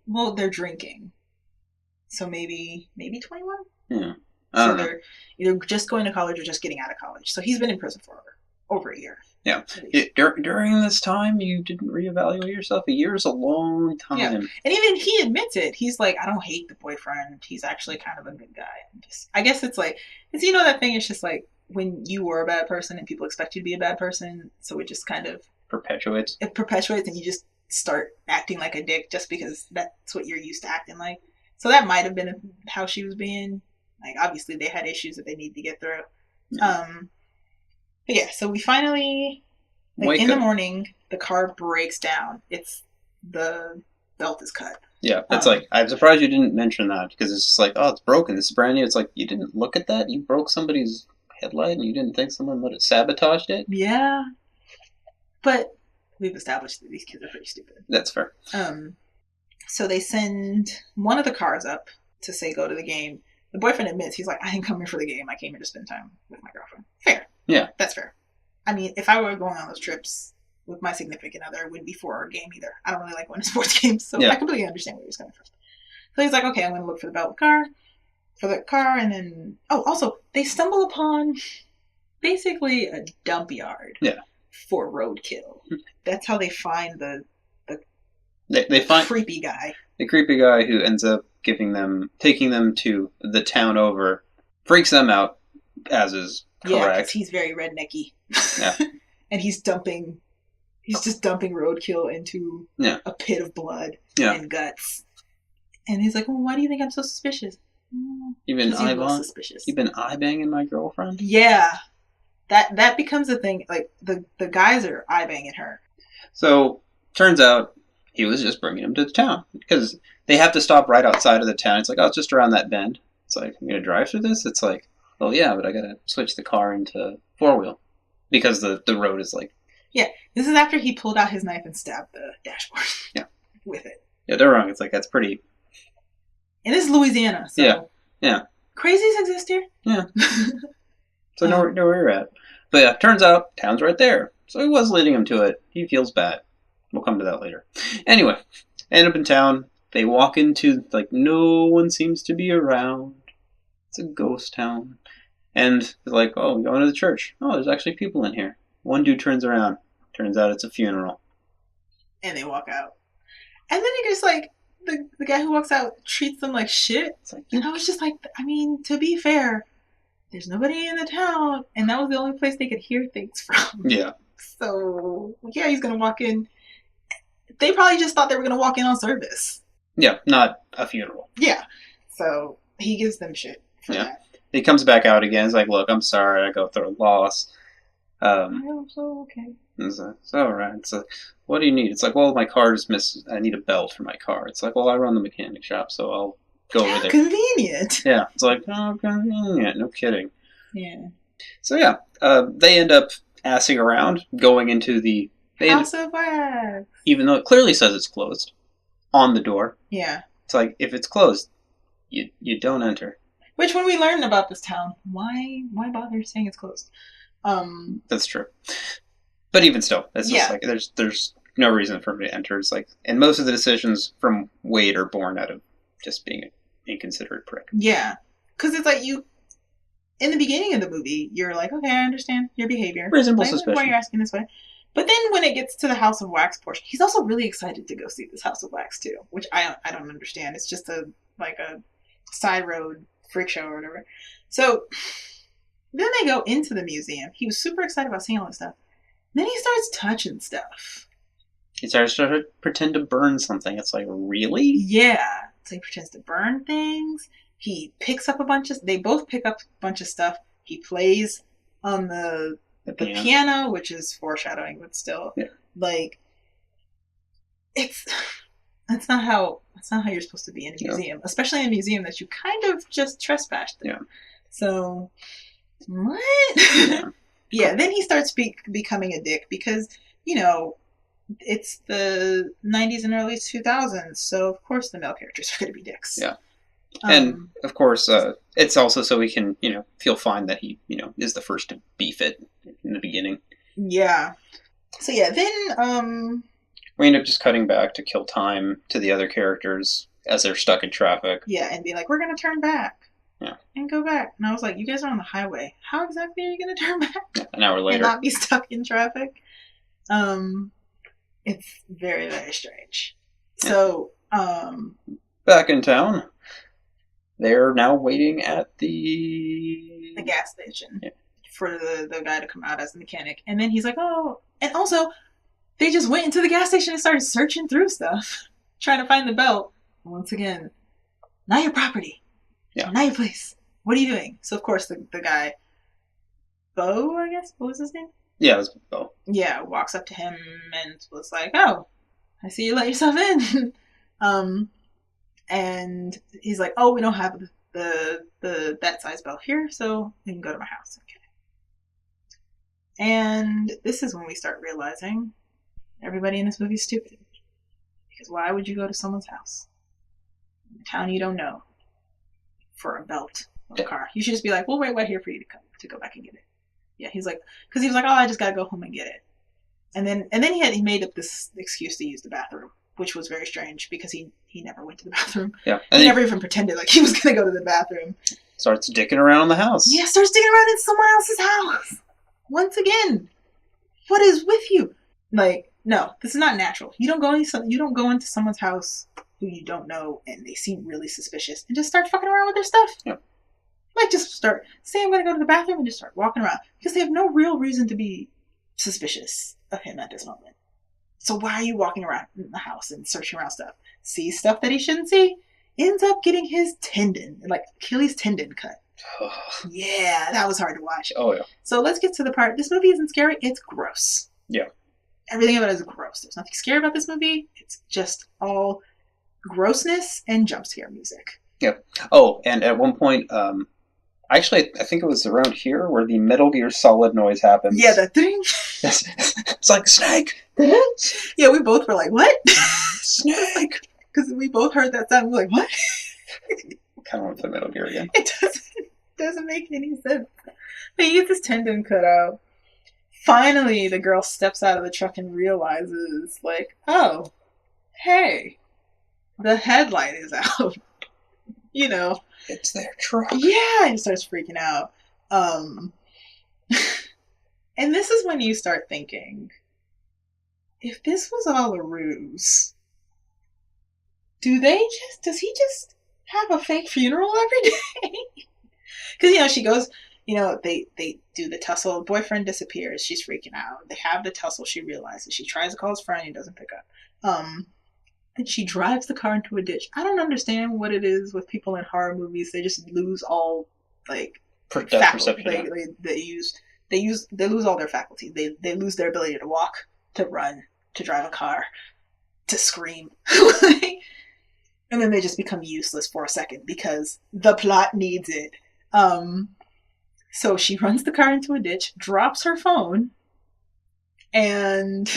Well, they're drinking. So maybe 21? Yeah. So they're either just going to college or just getting out of college. So he's been in prison for over a year. Yeah. During this time, you didn't reevaluate yourself? A year is a long time. Yeah. And even he admits it. He's like, I don't hate the boyfriend. He's actually kind of a good guy. I guess it's like, that thing is just like when you were a bad person and people expect you to be a bad person. So it just kind of perpetuates. It perpetuates, and you just start acting like a dick just because that's what you're used to acting like. So that might have been how she was being. Like, obviously they had issues that they need to get through. Yeah. But yeah, so we finally, in the morning, the car breaks down. The belt is cut. Yeah, it's like, I'm surprised you didn't mention that, because it's just like, oh, it's broken, this is brand new. It's like, you didn't look at that? You broke somebody's headlight and you didn't think someone would have sabotaged it? Yeah. But we've established that these kids are pretty stupid. That's fair. So they send one of the cars up to say go to the game. The boyfriend admits, he's like, I didn't come here for the game. I came here to spend time with my girlfriend. Fair. Yeah. That's fair. I mean, if I were going on those trips with my significant other, it wouldn't be for a game either. I don't really like going to sports games, so I completely understand where he's coming from. So he's like, okay, I'm going to look for the belt for the car, and then... Oh, also, they stumble upon basically a dump yard for roadkill. That's how they find they find creepy guy. The creepy guy who ends up taking them to the town over, freaks them out, as is correct. Yeah, because he's very rednecky. Yeah. And he's just dumping roadkill into a pit of blood and guts. And he's like, well, why do you think I'm so suspicious? You've been eye-banging my girlfriend? Yeah. That becomes a thing. Like, the guys are eye-banging her. So, turns out, he was just bringing him to the town. Because they have to stop right outside of the town. It's like, oh, it's just around that bend. It's like, I'm going to drive through this? It's like, well, yeah, but I got to switch the car into four-wheel. Because the road is like... Yeah, this is after he pulled out his knife and stabbed the dashboard. Yeah. With it. Yeah, they're wrong. It's like, that's pretty... And this is Louisiana, so... Yeah. Crazies exist here. Yeah. So know where you're at. But yeah, turns out, town's right there. So he was leading him to it. He feels bad. We'll come to that later. Anyway, end up in town. They walk into, like, no one seems to be around. It's a ghost town. And it's like, oh, we're going to the church. Oh, there's actually people in here. One dude turns around. Turns out it's a funeral. And they walk out. And then he just, like, the guy who walks out treats them like shit. It's like, and I was just like, I mean, to be fair, there's nobody in the town, and that was the only place they could hear things from. Yeah. So, yeah, he's going to walk in. They probably just thought they were going to walk in on service. Yeah, not a funeral. Yeah. So, he gives them shit for that. He comes back out again. He's like, look, I'm sorry, I go through a loss. I'm so okay. It's alright. It's like, what do you need? It's like, well, my car just I need a belt for my car. It's like, well, I run the mechanic shop, so I'll go over there. Convenient. Yeah. It's like, oh, convenient. No kidding. Yeah. So, yeah. They end up assing around, going into the... House of Wax. Even though it clearly says it's closed. On the door. Yeah. It's like, if it's closed, you don't enter. Which, when we learn about this town, why bother saying it's closed? That's true. But even still, it's just like, there's no reason for me to enter. It's like, and most of the decisions from Wade are born out of just being an inconsiderate prick. Yeah. Because it's like in the beginning of the movie, you're like, okay, I understand your behavior. Reasonable suspicion. Why you're asking this way. But then when it gets to the House of Wax portion, he's also really excited to go see this House of Wax too, which I don't understand. It's just a side road freak show or whatever. So then they go into the museum. He was super excited about seeing all this stuff. Then he starts touching stuff. He starts to pretend to burn something. It's like, really? Yeah. So he pretends to burn things. He picks up they both pick up a bunch of stuff. He plays on the piano, which is foreshadowing, but still, like, that's not how you're supposed to be in a museum, especially in a museum that you kind of just trespassed in. Yeah. So, what? Yeah. Then he starts becoming a dick because, it's the 90s and early 2000s, so of course the male characters are going to be dicks. Yeah. And, of course, it's also so we can, feel fine that he, is the first to beef it in the beginning. Yeah. So, yeah, then, we end up just cutting back to kill time to the other characters as they're stuck in traffic. Yeah, and be like, we're going to turn back. Yeah. And go back. And I was like, you guys are on the highway. How exactly are you going to turn back? Yeah, an hour later. And not be stuck in traffic? It's very, very strange. Yeah. So, back in town. They're now waiting at the gas station for the guy to come out as the mechanic. And then he's like, oh, and also, they just went into the gas station and started searching through stuff, trying to find the belt. And once again, not your property. Yeah. Not your place. What are you doing? So, of course, the guy, Bo, I guess? What was his name? Yeah, it was Bo. Yeah, walks up to him and was like, oh, I see you let yourself in. And he's like, oh, we don't have that size belt here, so you can go to my house. Okay. And this is when we start realizing everybody in this movie is stupid. Because why would you go to someone's house, in a town you don't know, for a belt of a car? You should just be like, we'll wait here for you to go back and get it. Yeah, he's like, because he was like, oh, I just gotta go home and get it. And then he made up this excuse to use the bathroom, which was very strange because he never went to the bathroom. Yeah, and he never even pretended like he was gonna go to the bathroom. Starts dicking around in the house. Yeah, starts dicking around in someone else's house. Once again, what is with you? Like, no, this is not natural. You don't go into someone's house who you don't know and they seem really suspicious and just start fucking around with their stuff. Yep. Like, just say I'm going to go to the bathroom and just start walking around. Because they have no real reason to be suspicious of him at this moment. So why are you walking around in the house and searching around stuff? See stuff that he shouldn't see? Ends up getting his tendon, like Achilles tendon cut. Yeah, that was hard to watch. Oh, yeah. So let's get to the part. This movie isn't scary. It's gross. Yeah. Everything about it is gross. There's nothing scary about this movie. It's just all grossness and jump scare music. Yep. Oh, and at one point, actually, I think it was around here where the Metal Gear Solid noise happens. Yeah, that thing. Yes. It's like, Snake! Yeah, we both were like, what? Snake! Because we both heard that sound. We're like, what? Kind of want to play Metal Gear again. It doesn't make any sense. But he gets his tendon cut out. Finally, the girl steps out of the truck and realizes, like, oh, hey, the headlight is out. You know. It's their truck. Yeah, and starts freaking out. And this is when you start thinking, if this was all a ruse, does he just have a fake funeral every day? Because, she goes, they do the tussle. Boyfriend disappears. She's freaking out. They have the tussle. She realizes. She tries to call his friend. He doesn't pick up. And she drives the car into a ditch. I don't understand what it is with people in horror movies. They just lose all, like, perception. They lose all their faculties. They lose their ability to walk, to run, to drive a car, to scream. And then they just become useless for a second because the plot needs it. So she runs the car into a ditch, drops her phone, and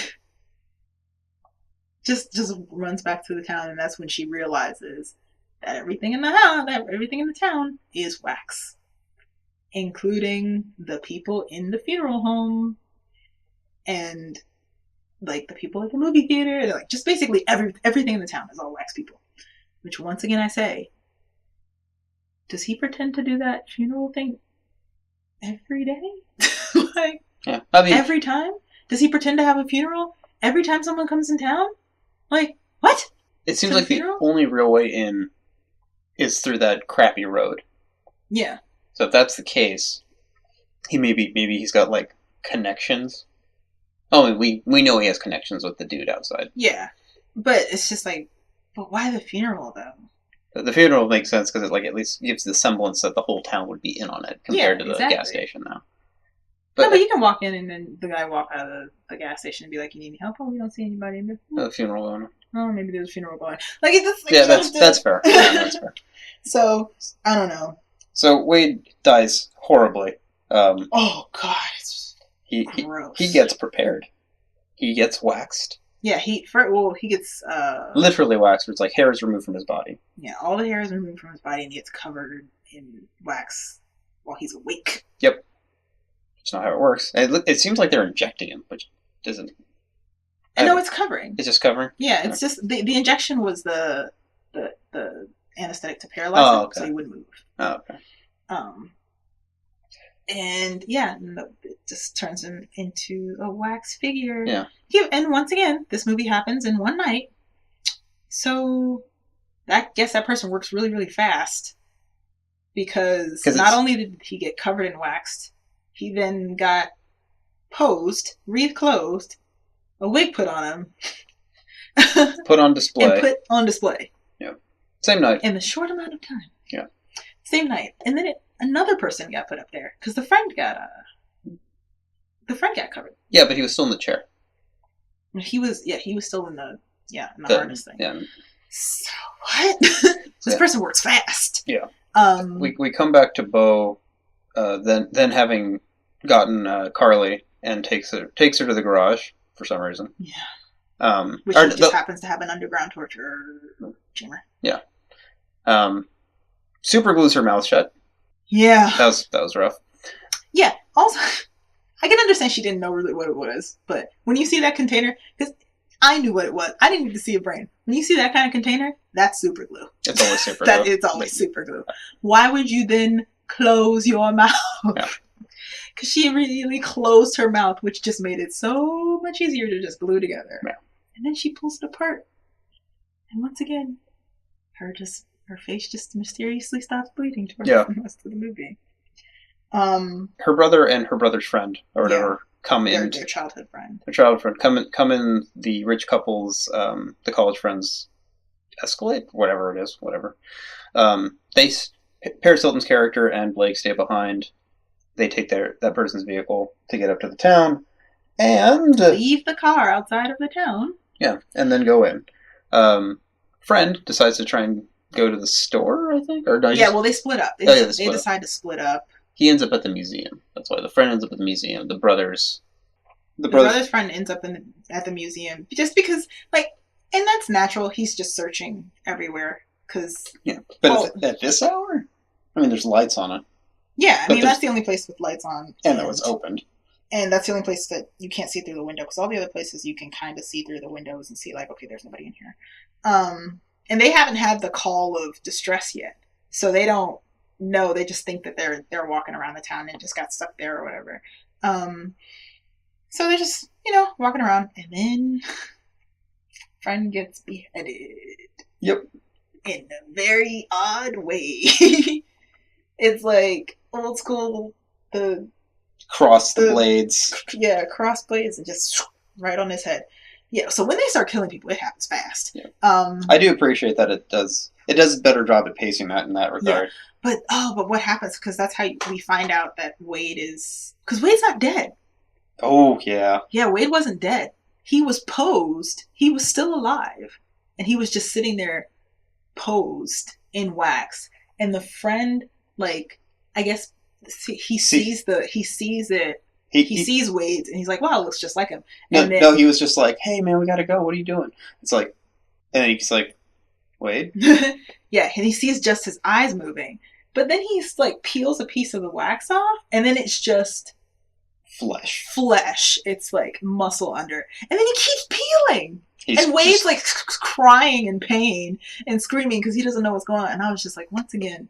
just runs back to the town. And that's when she realizes that everything in the town is wax, including the people in the funeral home and, like, the people at the movie theater. Like, just basically everything in the town is all wax people. Which, once again, I say, does he pretend to do that funeral thing every day? Like, yeah. I mean, every time? Does he pretend to have a funeral every time someone comes in town? Like, what? It seems like the only real way in is through that crappy road. Yeah. So if that's the case, maybe he's got, like, connections. Oh, we know he has connections with the dude outside. Yeah. But it's just like, but why the funeral, though? The funeral makes sense because it, like, at least gives the semblance that the whole town would be in on it compared to the gas station now. But you can walk in and then the guy walk out of the gas station and be like, you need any help? Oh, we don't see anybody in there. The funeral going. Oh, maybe there's a funeral going. Like, it's just, like, yeah, that's fair. Yeah, that's fair. So, I don't know. So Wade dies horribly. Oh, God. It's gross. He gets prepared. He gets waxed. Yeah, he gets... literally waxed, where it's like hair is removed from his body. Yeah, all the hair is removed from his body and he gets covered in wax while he's awake. Yep. That's not how it works. It seems like they're injecting him, which doesn't... No, it's covering. It's just covering? Yeah, it's just... The injection was the anesthetic to paralyze him, so he wouldn't move. Oh, okay. And yeah, it just turns him into a wax figure. Yeah. And once again, this movie happens in one night. So I guess that person works really, really fast. Because not only did he get covered in wax, he then got posed, reclothed, a wig put on him. Put on display. And put on display. Yeah. Same night. In a short amount of time. Yeah. Same night. And then another person got put up there. Because the friend got covered. Yeah, but he was still in the chair. He was still in the harness thing. Yeah. So what? This person works fast. Yeah. We come back to Bo, then having gotten Carly and takes her to the garage for some reason. Yeah. Which just happens to have an underground torture chamber. Yeah. Super glues her mouth shut. Yeah. That was rough. Yeah. Also, I can understand she didn't know really what it was, but when you see that container, because I knew what it was. I didn't need to see a brain. When you see that kind of container, that's super glue. It's always super glue. It's always super glue. Why would you then close your mouth? Yeah. Because she immediately closed her mouth, which just made it so much easier to just glue together. Yeah. And then she pulls it apart. And once again, her face just mysteriously stops bleeding towards the rest of the movie. Her brother and her brother's friend, or whatever, come in. Their childhood friend. Their childhood friend. Come in the rich couple's, the college friend's Escalade? Whatever it is. Whatever. Paris Hilton's character and Blake stay behind. They take that person's vehicle to get up to the town. And leave the car outside of the town. Yeah, and then go in. Friend decides to try and go to the store, I think? Well, they split up. They decide to split up. He ends up at the museum. That's why the friend ends up at the museum. The brother's friend ends up at the museum just because, and that's natural. He's just searching everywhere because. Yeah, but at this hour, I mean, there's lights on it. Yeah, I mean that's the only place with lights on, and that was opened. And that's the only place that you can't see through the window, because all the other places you can kind of see through the windows and see, okay, there's nobody in here. And they haven't had the call of distress yet, so they don't know. They just think that they're walking around the town and just got stuck there or whatever. So they're just walking around, and then friend gets beheaded. Yep. In a very odd way. It's like old school. Cross the blades. Yeah, cross blades and just right on his head. Yeah, so when they start killing people, it happens fast. Yeah. I do appreciate that it does a better job at pacing that in that regard. Yeah. But what happens, because that's how we find out that Wade is... Because Wade's not dead. Oh, yeah. Yeah, Wade wasn't dead. He was posed. He was still alive. And he was just sitting there posed in wax. And the friend, I guess... He sees it. He sees Wade's, and he's like, "Wow, it looks just like him." No, he was just like, "Hey, man, we gotta go. What are you doing?" It's like, and he's like, "Wade." Yeah, and he sees just his eyes moving, but then he's peels a piece of the wax off, and then it's just flesh. It's like muscle under, and then he keeps peeling, and Wade's crying in pain and screaming because he doesn't know what's going on. And I was just like, once again.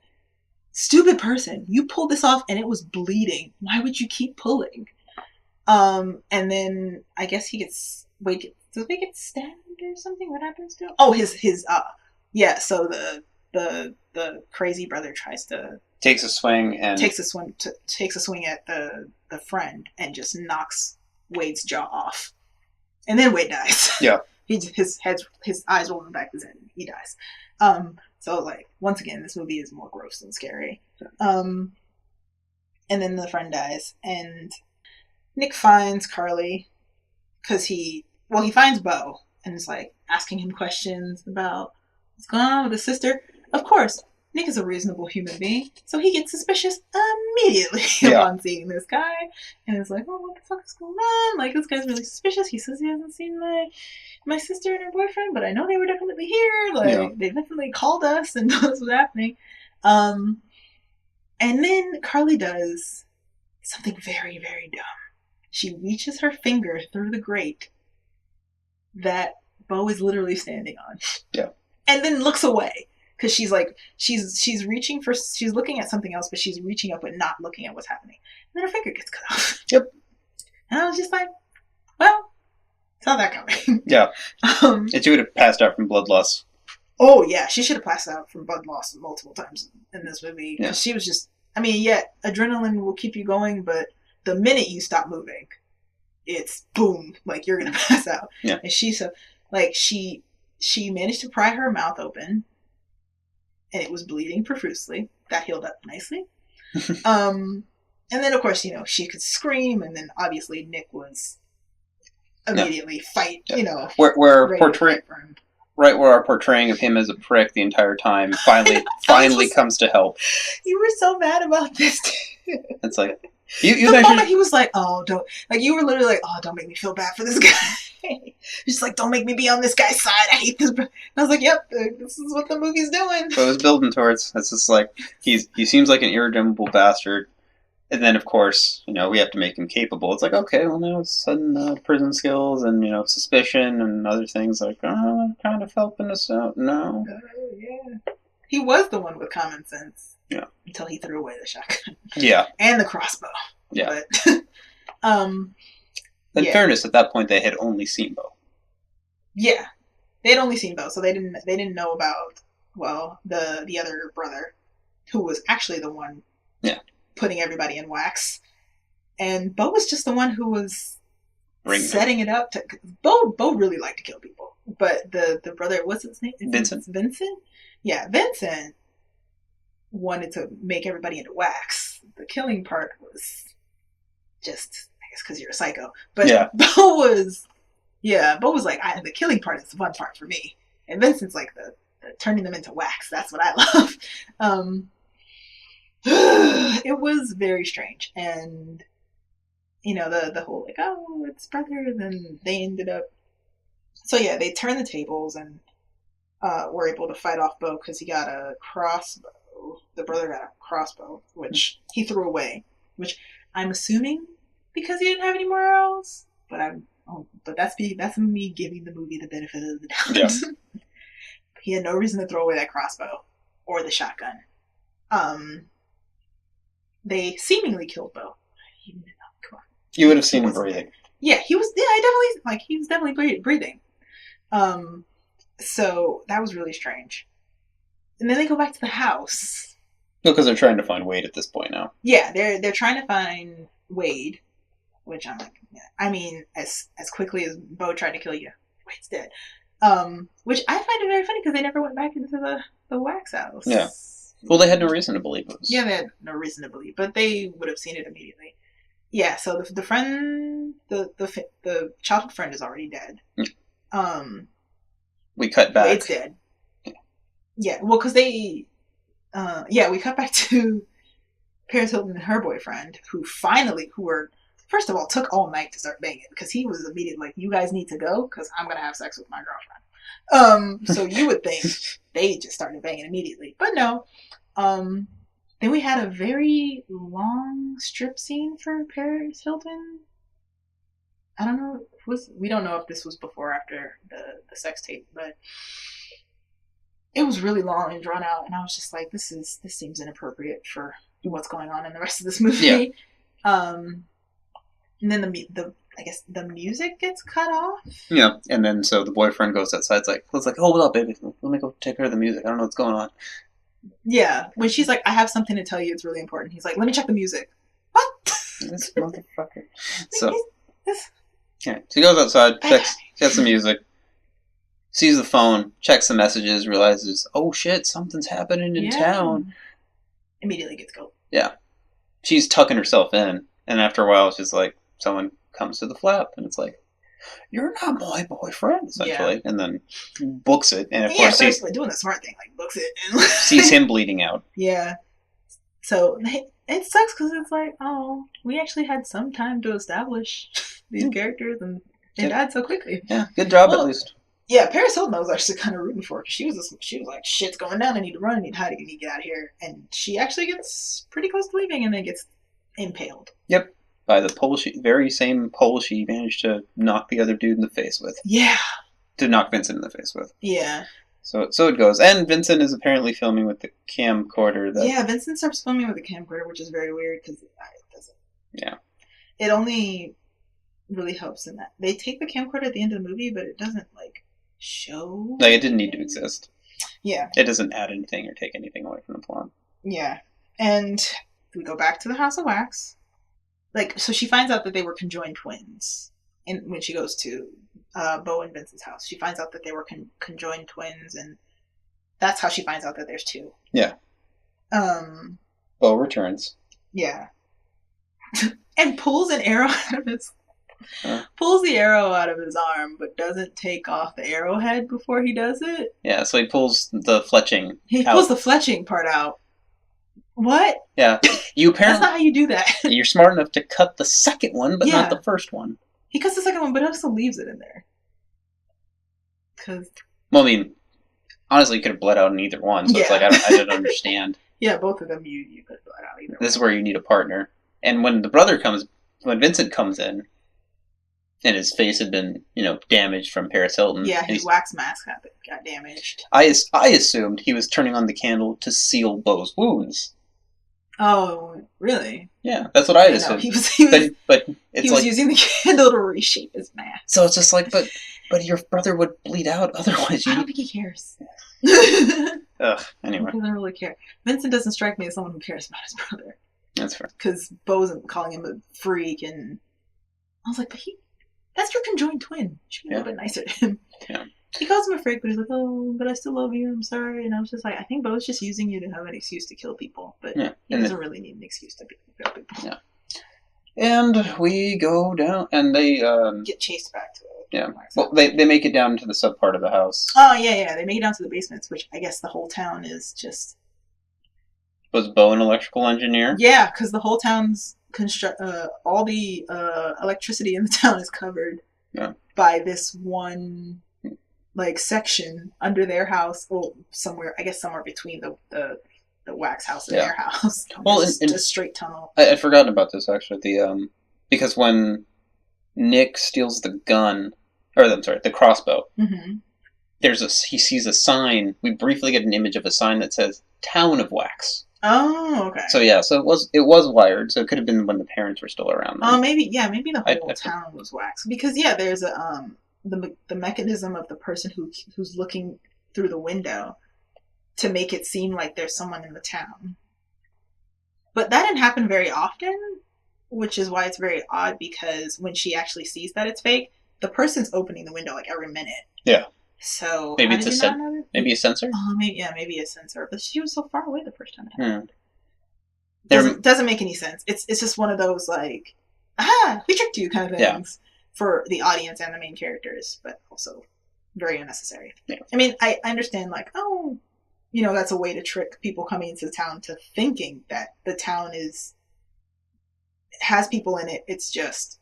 Stupid person, you pulled this off and it was bleeding. Why would you keep pulling? And then I guess does Wade get stabbed or something? What happens to him? Oh, so the crazy brother takes a swing at the friend and just knocks Wade's jaw off. And then Wade dies. Yeah. His eyes roll in the back of his head and he dies. So, once again, this movie is more gross than scary. And then the friend dies, and Nick finds Carly, because he finds Bo, and is, asking him questions about what's going on with his sister. Of course, Nick is a reasonable human being, so he gets suspicious immediately upon seeing this guy, and is like, oh, what the fuck is going on? This guy's really suspicious. He says he hasn't seen my sister and her boyfriend, but I know they were definitely here. They definitely called us and knows what's happening. And then Carly does something very, very dumb. She reaches her finger through the grate that Bo is literally standing on. Yeah. And then looks away. Because she's looking at something else, but she's reaching up and not looking at what's happening. And then her finger gets cut off. Yep. And I was just like, well, saw that coming. Yeah. And she would have passed out from blood loss. Oh, yeah. She should have passed out from blood loss multiple times in this movie. Yeah. She was just... adrenaline will keep you going, but the minute you stop moving, it's boom. You're going to pass out. Yeah. And she managed to pry her mouth open, and it was bleeding profusely. That healed up nicely. And then, of course, she could scream, and then obviously Nick was immediately fight, Where our portraying of him as a prick the entire time finally comes to help. You were so mad about this. It's like the moment he was like, "Oh, don't," you were literally like, "Oh, don't make me feel bad for this guy." She's like, don't make me be on this guy's side. I hate this. And I was like, yep, this is what the movie's doing. So it was building towards. It's just like he seems like an irredeemable bastard, and then of course we have to make him capable. It's like okay, well now it's sudden prison skills and suspicion and other things like kind of helping us out. No, yeah, he was the one with common sense. Yeah, until he threw away the shotgun. Yeah, and the crossbow. Yeah. But, in fairness, at that point they had only seen Bo. Yeah, they had only seen Bo, so they didn't know about the other brother, who was actually the one putting everybody in wax, and Bo was just the one who was setting it up. Bo really liked to kill people, but the brother, what's his name? Vincent. Yeah, Vincent wanted to make everybody into wax. The killing part was just, I guess, because you're a psycho. But Bo was like, the killing part is the fun part for me. And Vincent's like the turning them into wax. That's what I love. It was very strange. And, the whole, like, oh, it's brother. Then they ended up... So, yeah, they turned the tables and were able to fight off Bo because he got a crossbow. The brother got a crossbow, which he threw away. Which I'm assuming because he didn't have any more arrows. But that's me giving the movie the benefit of the doubt. Yeah. He had no reason to throw away that crossbow or the shotgun. They seemingly killed Bo. Come on. You would have seen him breathing. Yeah, he was. Yeah, he was definitely breathing. So that was really strange. And then they go back to the house. No, because they're trying to find Wade at this point now. Yeah, they're trying to find Wade, which I'm like, I mean, as quickly as Bo tried to kill you, Wade's dead. Which I find it very funny because they never went back into the wax house. Yeah. Well, they had no reason to believe it was. Yeah, they had no reason to believe, but they would have seen it immediately. Yeah. So the friend, the childhood friend, is already dead. We cut back. Wade's dead. Yeah. Well, because we cut back to Paris Hilton and her boyfriend, who first of all, took all night to start banging because he was immediately like, "You guys need to go because I'm gonna have sex with my girlfriend." So you would think they just started banging immediately, but no. Then we had a very long strip scene for Paris Hilton. I don't know. We don't know if this was before or after the sex tape, but it was really long and drawn out, and I was just like, "This seems inappropriate for what's going on in the rest of this movie." Yeah. And then I guess the music gets cut off. Yeah, and then so the boyfriend goes outside. It's like, hold up, baby. Let me go take care of the music. I don't know what's going on. Yeah, when she's like, I have something to tell you. It's really important. He's like, let me check the music. What? This motherfucker. So he goes outside, checks the music, sees the phone, checks the messages, realizes, oh shit, something's happening in town. Immediately gets killed. Yeah. She's tucking herself in, and after a while, she's like, someone comes to the flap, and it's like, you're not my boyfriend, essentially, and then books it, and of course he's doing the smart thing, like books it, and sees him bleeding out. Yeah. So it sucks because it's like, oh, we actually had some time to establish these characters, and they died so quickly. Yeah, good job at least. Yeah, Paris Hilton I was actually kind of rooting for her because she was like, shit's going down, I need to run, I need to hide, I need to get out of here, and she actually gets pretty close to leaving, and then gets impaled. Yep. By the very same pole she managed to knock the other dude in the face with. Yeah. To knock Vincent in the face with. Yeah. So it goes. And Vincent is apparently filming with the camcorder. Yeah, Vincent starts filming with the camcorder, which is very weird because it doesn't. Yeah. It only really helps in that. They take the camcorder at the end of the movie, but it doesn't, show. Like, it didn't need to exist. Yeah. It doesn't add anything or take anything away from the plot. Yeah. And we go back to the House of Wax. So she finds out that they were conjoined twins when she goes to Bo and Vincent's house. She finds out that they were conjoined twins, and that's how she finds out that there's two. Yeah. Bo returns. Yeah. And pulls an arrow out of pulls the arrow out of his arm, but doesn't take off the arrowhead before he does it. Yeah, so he pulls the fletching pulls the fletching part out. What? Yeah. You apparently... That's not how you do that. You're smart enough to cut the second one, but not the first one. He cuts the second one, but also leaves it in there. Because Well, I mean, honestly, you could have bled out in either one, so it's like, I don't understand. Yeah, both of them you could bled out either This is where you need a partner. And when when Vincent comes in, and his face had been, damaged from Paris Hilton. Yeah, his wax mask got damaged. I assumed he was turning on the candle to seal Beau's wounds. Oh, really? Yeah, that's what I assumed. He was using the candle to reshape his mask. So it's just like, but your brother would bleed out otherwise. I don't think he cares. Ugh, anyway. He doesn't really care. Vincent doesn't strike me as someone who cares about his brother. That's fair. Because Beau's calling him a freak, and I was like, but that's your conjoined twin. You should be a little bit nicer to him. Yeah. He calls him a freak, but he's like, oh, but I still love you, I'm sorry. And I was just like, I think Beau's just using you to have an excuse to kill people, but he doesn't really need an excuse to kill people. Yeah. And we go down, and they get chased back to it. Yeah. Well, they make it down to the sub part of the house. Oh, yeah. They make it down to the basements, which I guess the whole town is just... Was Beau an electrical engineer? Yeah, because the whole town's... all the electricity in the town is covered by this one section under their house, or somewhere between the wax house and their house. Well, it's a straight tunnel. I'd forgotten about this actually. Because when Nick steals the gun, the crossbow, he sees a sign. We briefly get an image of a sign that says "Town of Wax." Oh, okay. So it was wired. So it could have been when the parents were still around. Oh, maybe the whole town was wax, because there's the mechanism of the person who's looking through the window to make it seem like there's someone in the town. But that didn't happen very often, which is why it's very odd, because when she actually sees that it's fake, the person's opening the window every minute. Yeah. So maybe it's a sensor. Maybe a sensor. But she was so far away the first time it happened. Doesn't make any sense. It's just one of those we tricked you kind of things for the audience and the main characters, but also very unnecessary. Yeah. I mean, I understand that's a way to trick people coming into the town to thinking that the town has people in it. It's just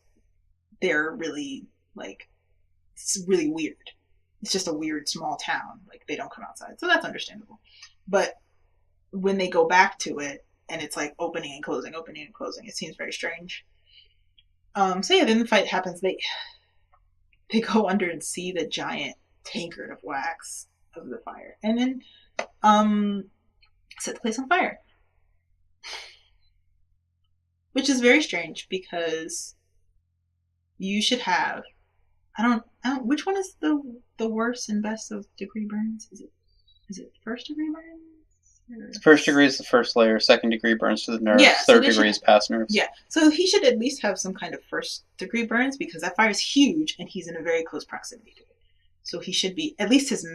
they're really it's really weird. It's just a weird small town. They don't come outside. So that's understandable. But when they go back to it and it's opening and closing, it seems very strange. Then the fight happens. They go under and see the giant tankard of wax of the fire. And then set the place on fire. Which is very strange, because you should have... I don't. Which one is the worst and best of degree burns? Is it first degree burns? First degree is the first layer. Second degree burns to the nerves. Third degree is past nerves. Yeah. So he should at least have some kind of first degree burns, because that fire is huge and he's in a very close proximity to it. So he should be, at least his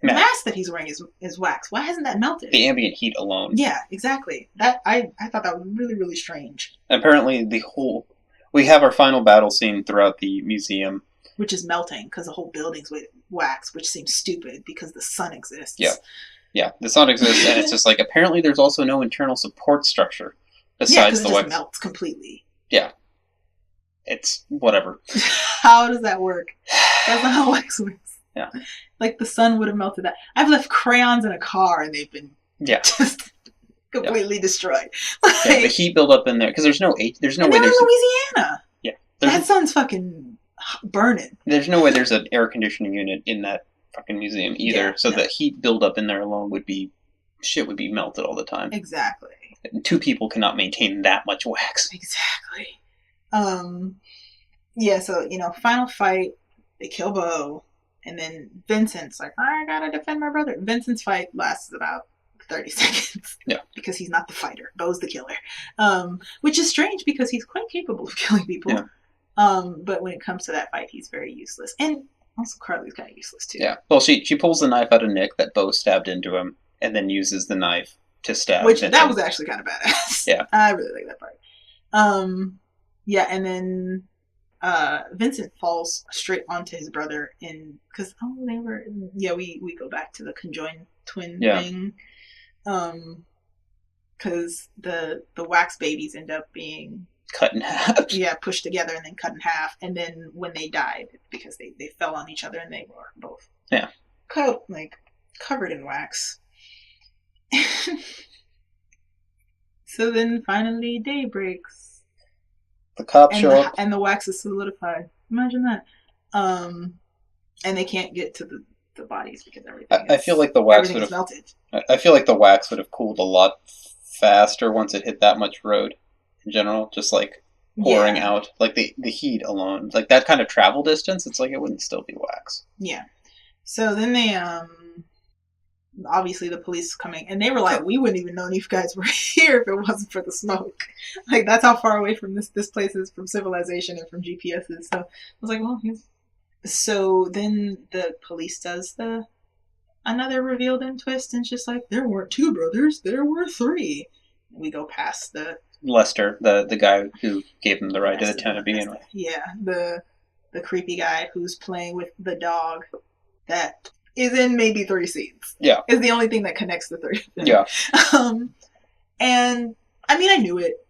mask that he's wearing is wax. Why hasn't that melted? The ambient heat alone. Yeah, exactly. That I thought that was really, really strange. Apparently we have our final battle scene throughout the museum. Which is melting, because the whole building's with wax, which seems stupid because the sun exists. Yeah, the sun exists, and it's just apparently there's also no internal support structure besides the wax. It just melts completely. Yeah. It's whatever. How does that work? That's not how wax works. Yeah. The sun would have melted that. I've left crayons in a car and they've been just completely destroyed. The heat buildup in there, because there's no way there's in Louisiana. Yeah. That sun's fucking burning. There's no way there's an air conditioning unit in that fucking museum either. The heat buildup in there alone would be melted all the time. Exactly. And 2 people cannot maintain that much wax. Exactly. So final fight, they kill Beau, and then Vincent's I gotta defend my brother. Vincent's fight lasts about 30 seconds. Yeah. Because he's not the fighter. Beau's the killer. Which is strange, because he's quite capable of killing people. Yeah. But when it comes to that fight, he's very useless. And also Carly's kind of useless too. Yeah. Well, she pulls the knife out of Nick that Beau stabbed into him, and then uses the knife to stab Vincent. That was actually kind of badass. Yeah. I really like that part. And then Vincent falls straight onto his brother because we go back to the conjoined twin thing. Because the wax babies end up being cut in half. Yeah, pushed together and then cut in half. And then when they died, because they fell on each other and they were both covered in wax. So then finally day breaks. The cops show up. And the wax is solidified. Imagine that. And they can't get to the bodies because everything I feel like the wax would have melted. I feel like the wax would have cooled a lot faster once it hit that much road in general. Just like pouring out. Like the heat alone. Like that kind of travel distance, it's like it wouldn't still be wax. Yeah. So then they obviously the police coming and they were like, we wouldn't even know you guys were here if it wasn't for the smoke. Like that's how far away from this place is from civilization and from GPSs. So I was like, well, so then the police does another reveal then twist and it's just like, there weren't 2 brothers, there were 3. We go past the Lester, the guy who gave him the ride to the town to begin with. Yeah, the creepy guy who's playing with the dog that is in maybe 3 scenes. Yeah. Is the only thing that connects the 3 of them. Yeah. And I mean, I knew it.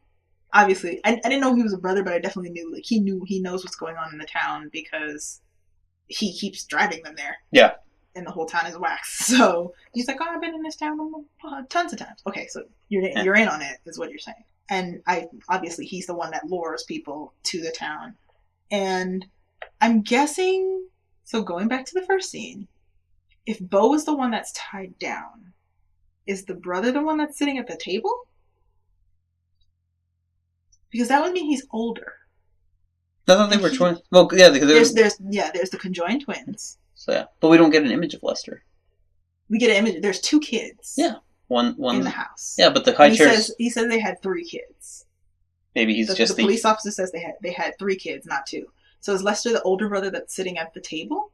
Obviously. I didn't know he was a brother, but I definitely knew, like, he knows what's going on in the town because he keeps driving them there. Yeah. And the whole town is wax. So he's like, oh, I've been in this town tons of times. Okay, so you're in on it, is what you're saying. And obviously he's the one that lures people to the town. And I'm guessing, so going back to the first scene, if Bo is the one that's tied down, is the brother the one that's sitting at the table? Because that would mean he's older. No, they were twins. Well, yeah, because there's the conjoined twins. So yeah, but we don't get an image of Lester. We get an image. There's 2 kids. Yeah, one in the house. Yeah, but the high chairs. He says they had 3 kids. Maybe he's just the police officer says they had 3 kids, not 2. So is Lester the older brother that's sitting at the table?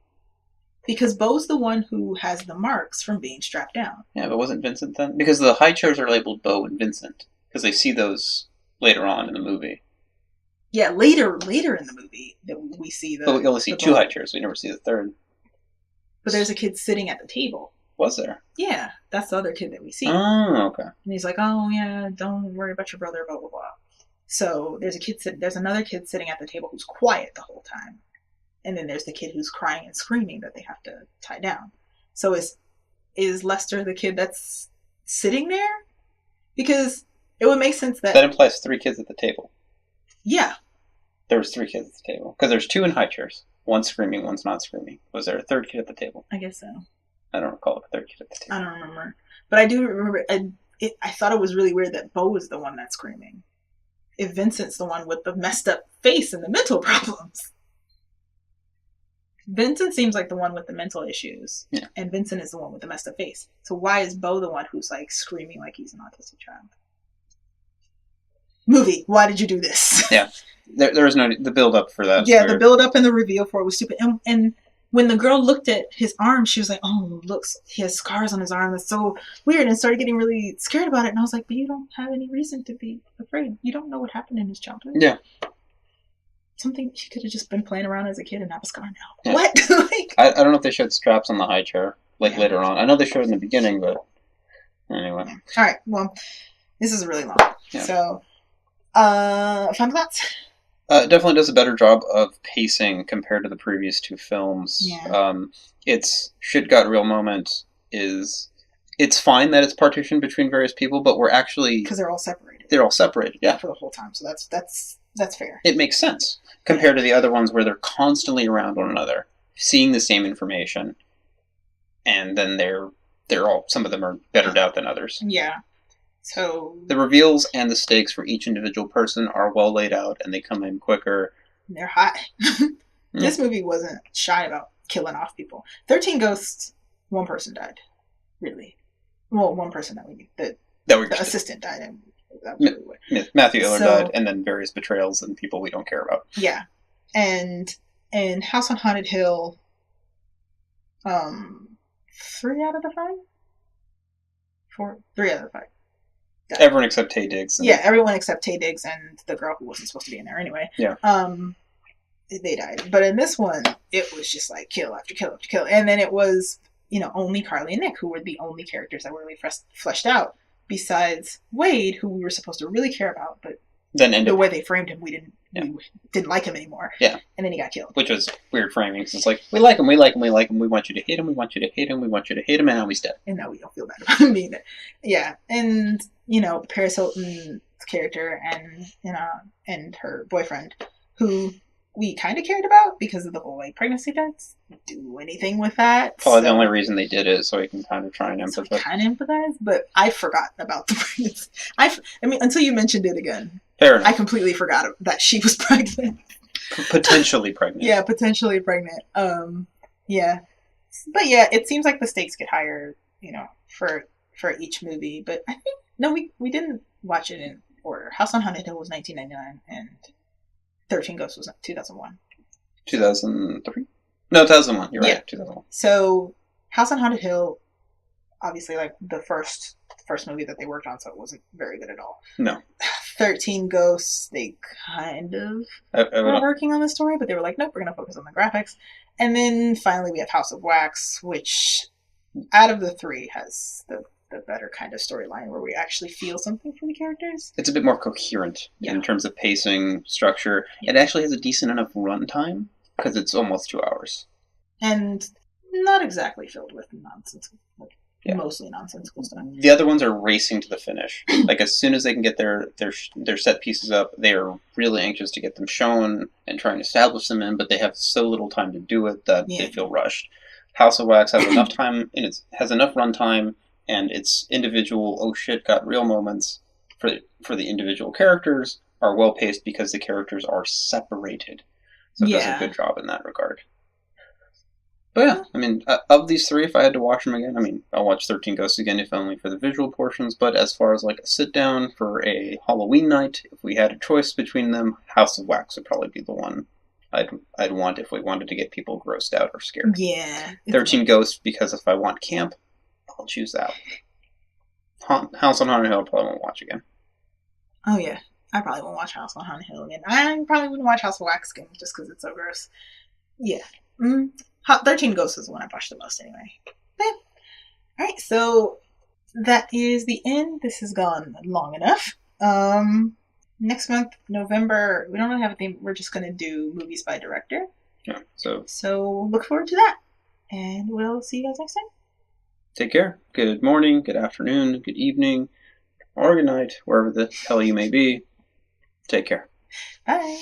Because Bo's the one who has the marks from being strapped down. Yeah, but wasn't Vincent then? Because the high chairs are labeled Bo and Vincent because they see those later on in the movie. Yeah, later in the movie that we see the. But we only see 2 high chairs. We never see the third. But there's a kid sitting at the table. Was there? Yeah, that's the other kid that we see. Oh, okay. And he's like, "Oh yeah, don't worry about your brother." Blah blah blah. So there's another kid sitting at the table who's quiet the whole time, and then there's the kid who's crying and screaming that they have to tie down. So is Lester the kid that's sitting there? Because it would make sense that implies 3 kids at the table. Yeah. There was 3 kids at the table because there's 2 in high chairs. One's screaming, one's not screaming. Was there a 3rd kid at the table? I guess so. I don't recall a 3rd kid at the table. I don't remember, but I do remember. I thought it was really weird that Bo is the one that's screaming. If Vincent's the one with the messed up face and the mental problems. Vincent seems like the one with the mental issues, and Vincent is the one with the messed up face. So why is Bo the one who's like screaming like he's an autistic child? Movie, why did you do this? Yeah, there was no the build up for that. Yeah, the build up and the reveal for it was stupid. And when the girl looked at his arm, she was like, "Oh, looks, he has scars on his arm. That's so weird," and started getting really scared about it. And I was like, "But you don't have any reason to be afraid. You don't know what happened in his childhood." Yeah. Something she could have just been playing around as a kid and have a scar now. Yeah. What? I don't know if they showed straps on the high chair later on. I know they showed in the beginning, but anyway. All right. Well, this is really long. Yeah. So, final thoughts? Definitely does a better job of pacing compared to the previous 2 films. Yeah. Its shit got real moment is. It's fine that it's partitioned between various people, but we're actually because they're all separated. They're all separated. Yeah. For the whole time, so that's fair. It makes sense compared to the other ones where they're constantly around one another, seeing the same information, and then they're all, some of them are bettered out than others. Yeah. So the reveals and the stakes for each individual person are well laid out, and they come in quicker. They're high. This movie wasn't shy about killing off people. 13 Ghosts, 1 person died. Really. Well, 1 person that we knew. The assistant died. And that was really weird. Matthew Eller died, and then various betrayals and people we don't care about. Yeah. And House on Haunted Hill, 3 out of the 5? 3 out of the 5. Died. Everyone except Taye Diggs. Yeah, everyone except Taye Diggs and the girl who wasn't supposed to be in there anyway. Yeah. They died. But in this one, it was just like kill after kill after kill. And then it was, only Carly and Nick who were the only characters that were really fleshed out. Besides Wade, who we were supposed to really care about, but Then ended the way they framed him, we didn't like him anymore. Yeah. And then he got killed. Which was weird framing, because it's like, we like him, we like him, we like him, we want you to hate him, we want you to hate him, we want you to hate him, and now he's dead. And now we don't feel bad about him being there. Yeah. And, you know, Paris Hilton's character and her boyfriend, who we kind of cared about because of the whole, like, pregnancy test. Do anything with that. Probably the only reason they did it, so we can kind of try and empathize. But I forgot about the pregnancy. I mean, until you mentioned it again. Fair enough. I completely forgot that she was pregnant. Potentially pregnant. Yeah, potentially pregnant. Yeah. But yeah, it seems like the stakes get higher, you know, for each movie. But I think, no, we didn't watch it in order. House on Haunted Hill was 1999 and 13 Ghosts was 2001. 2003? No, 2001. You're right. Yeah. 2001. So, House on Haunted Hill, obviously, like, the first movie that they worked on, so it wasn't very good at all. No. 13 Ghosts, they kind of were working on the story, but they were like, nope, we're going to focus on the graphics. And then, finally, we have House of Wax, which, out of the three, has the better kind of storyline where we actually feel something for the characters. It's a bit more coherent in terms of pacing, structure. Yeah. It actually has a decent enough runtime because it's almost 2 hours. And not exactly filled with nonsense. Mostly nonsensical stuff. The other ones are racing to the finish. Like, as soon as they can get their set pieces up, they are really anxious to get them shown and try and establish them in, but they have so little time to do it that they feel rushed. House of Wax has enough time, and it has enough runtime, and its individual oh shit got real moments for the individual characters are well paced because the characters are separated. So it does a good job in that regard. But yeah, I mean, of these three, if I had to watch them again, I mean, I'll watch 13 Ghosts again if only for the visual portions, but as far as like a sit down for a Halloween night, if we had a choice between them, House of Wax would probably be the one I'd want if we wanted to get people grossed out or scared. Yeah. 13 Ghosts, because if I want camp, I'll choose that. House on Haunted Hill I probably won't watch again. Oh yeah, I probably won't watch House on Haunted Hill again. I probably wouldn't watch House of Wax again just because it's so gross. Yeah. 13 Ghosts is the one I've watched the most anyway. But, alright, so that is the end. This has gone long enough. Next month, November, we don't really have a theme. We're just going to do movies by director. Yeah, so look forward to that. And we'll see you guys next time. Take care. Good morning, good afternoon, good evening, or good night, wherever the hell you may be. Take care. Bye.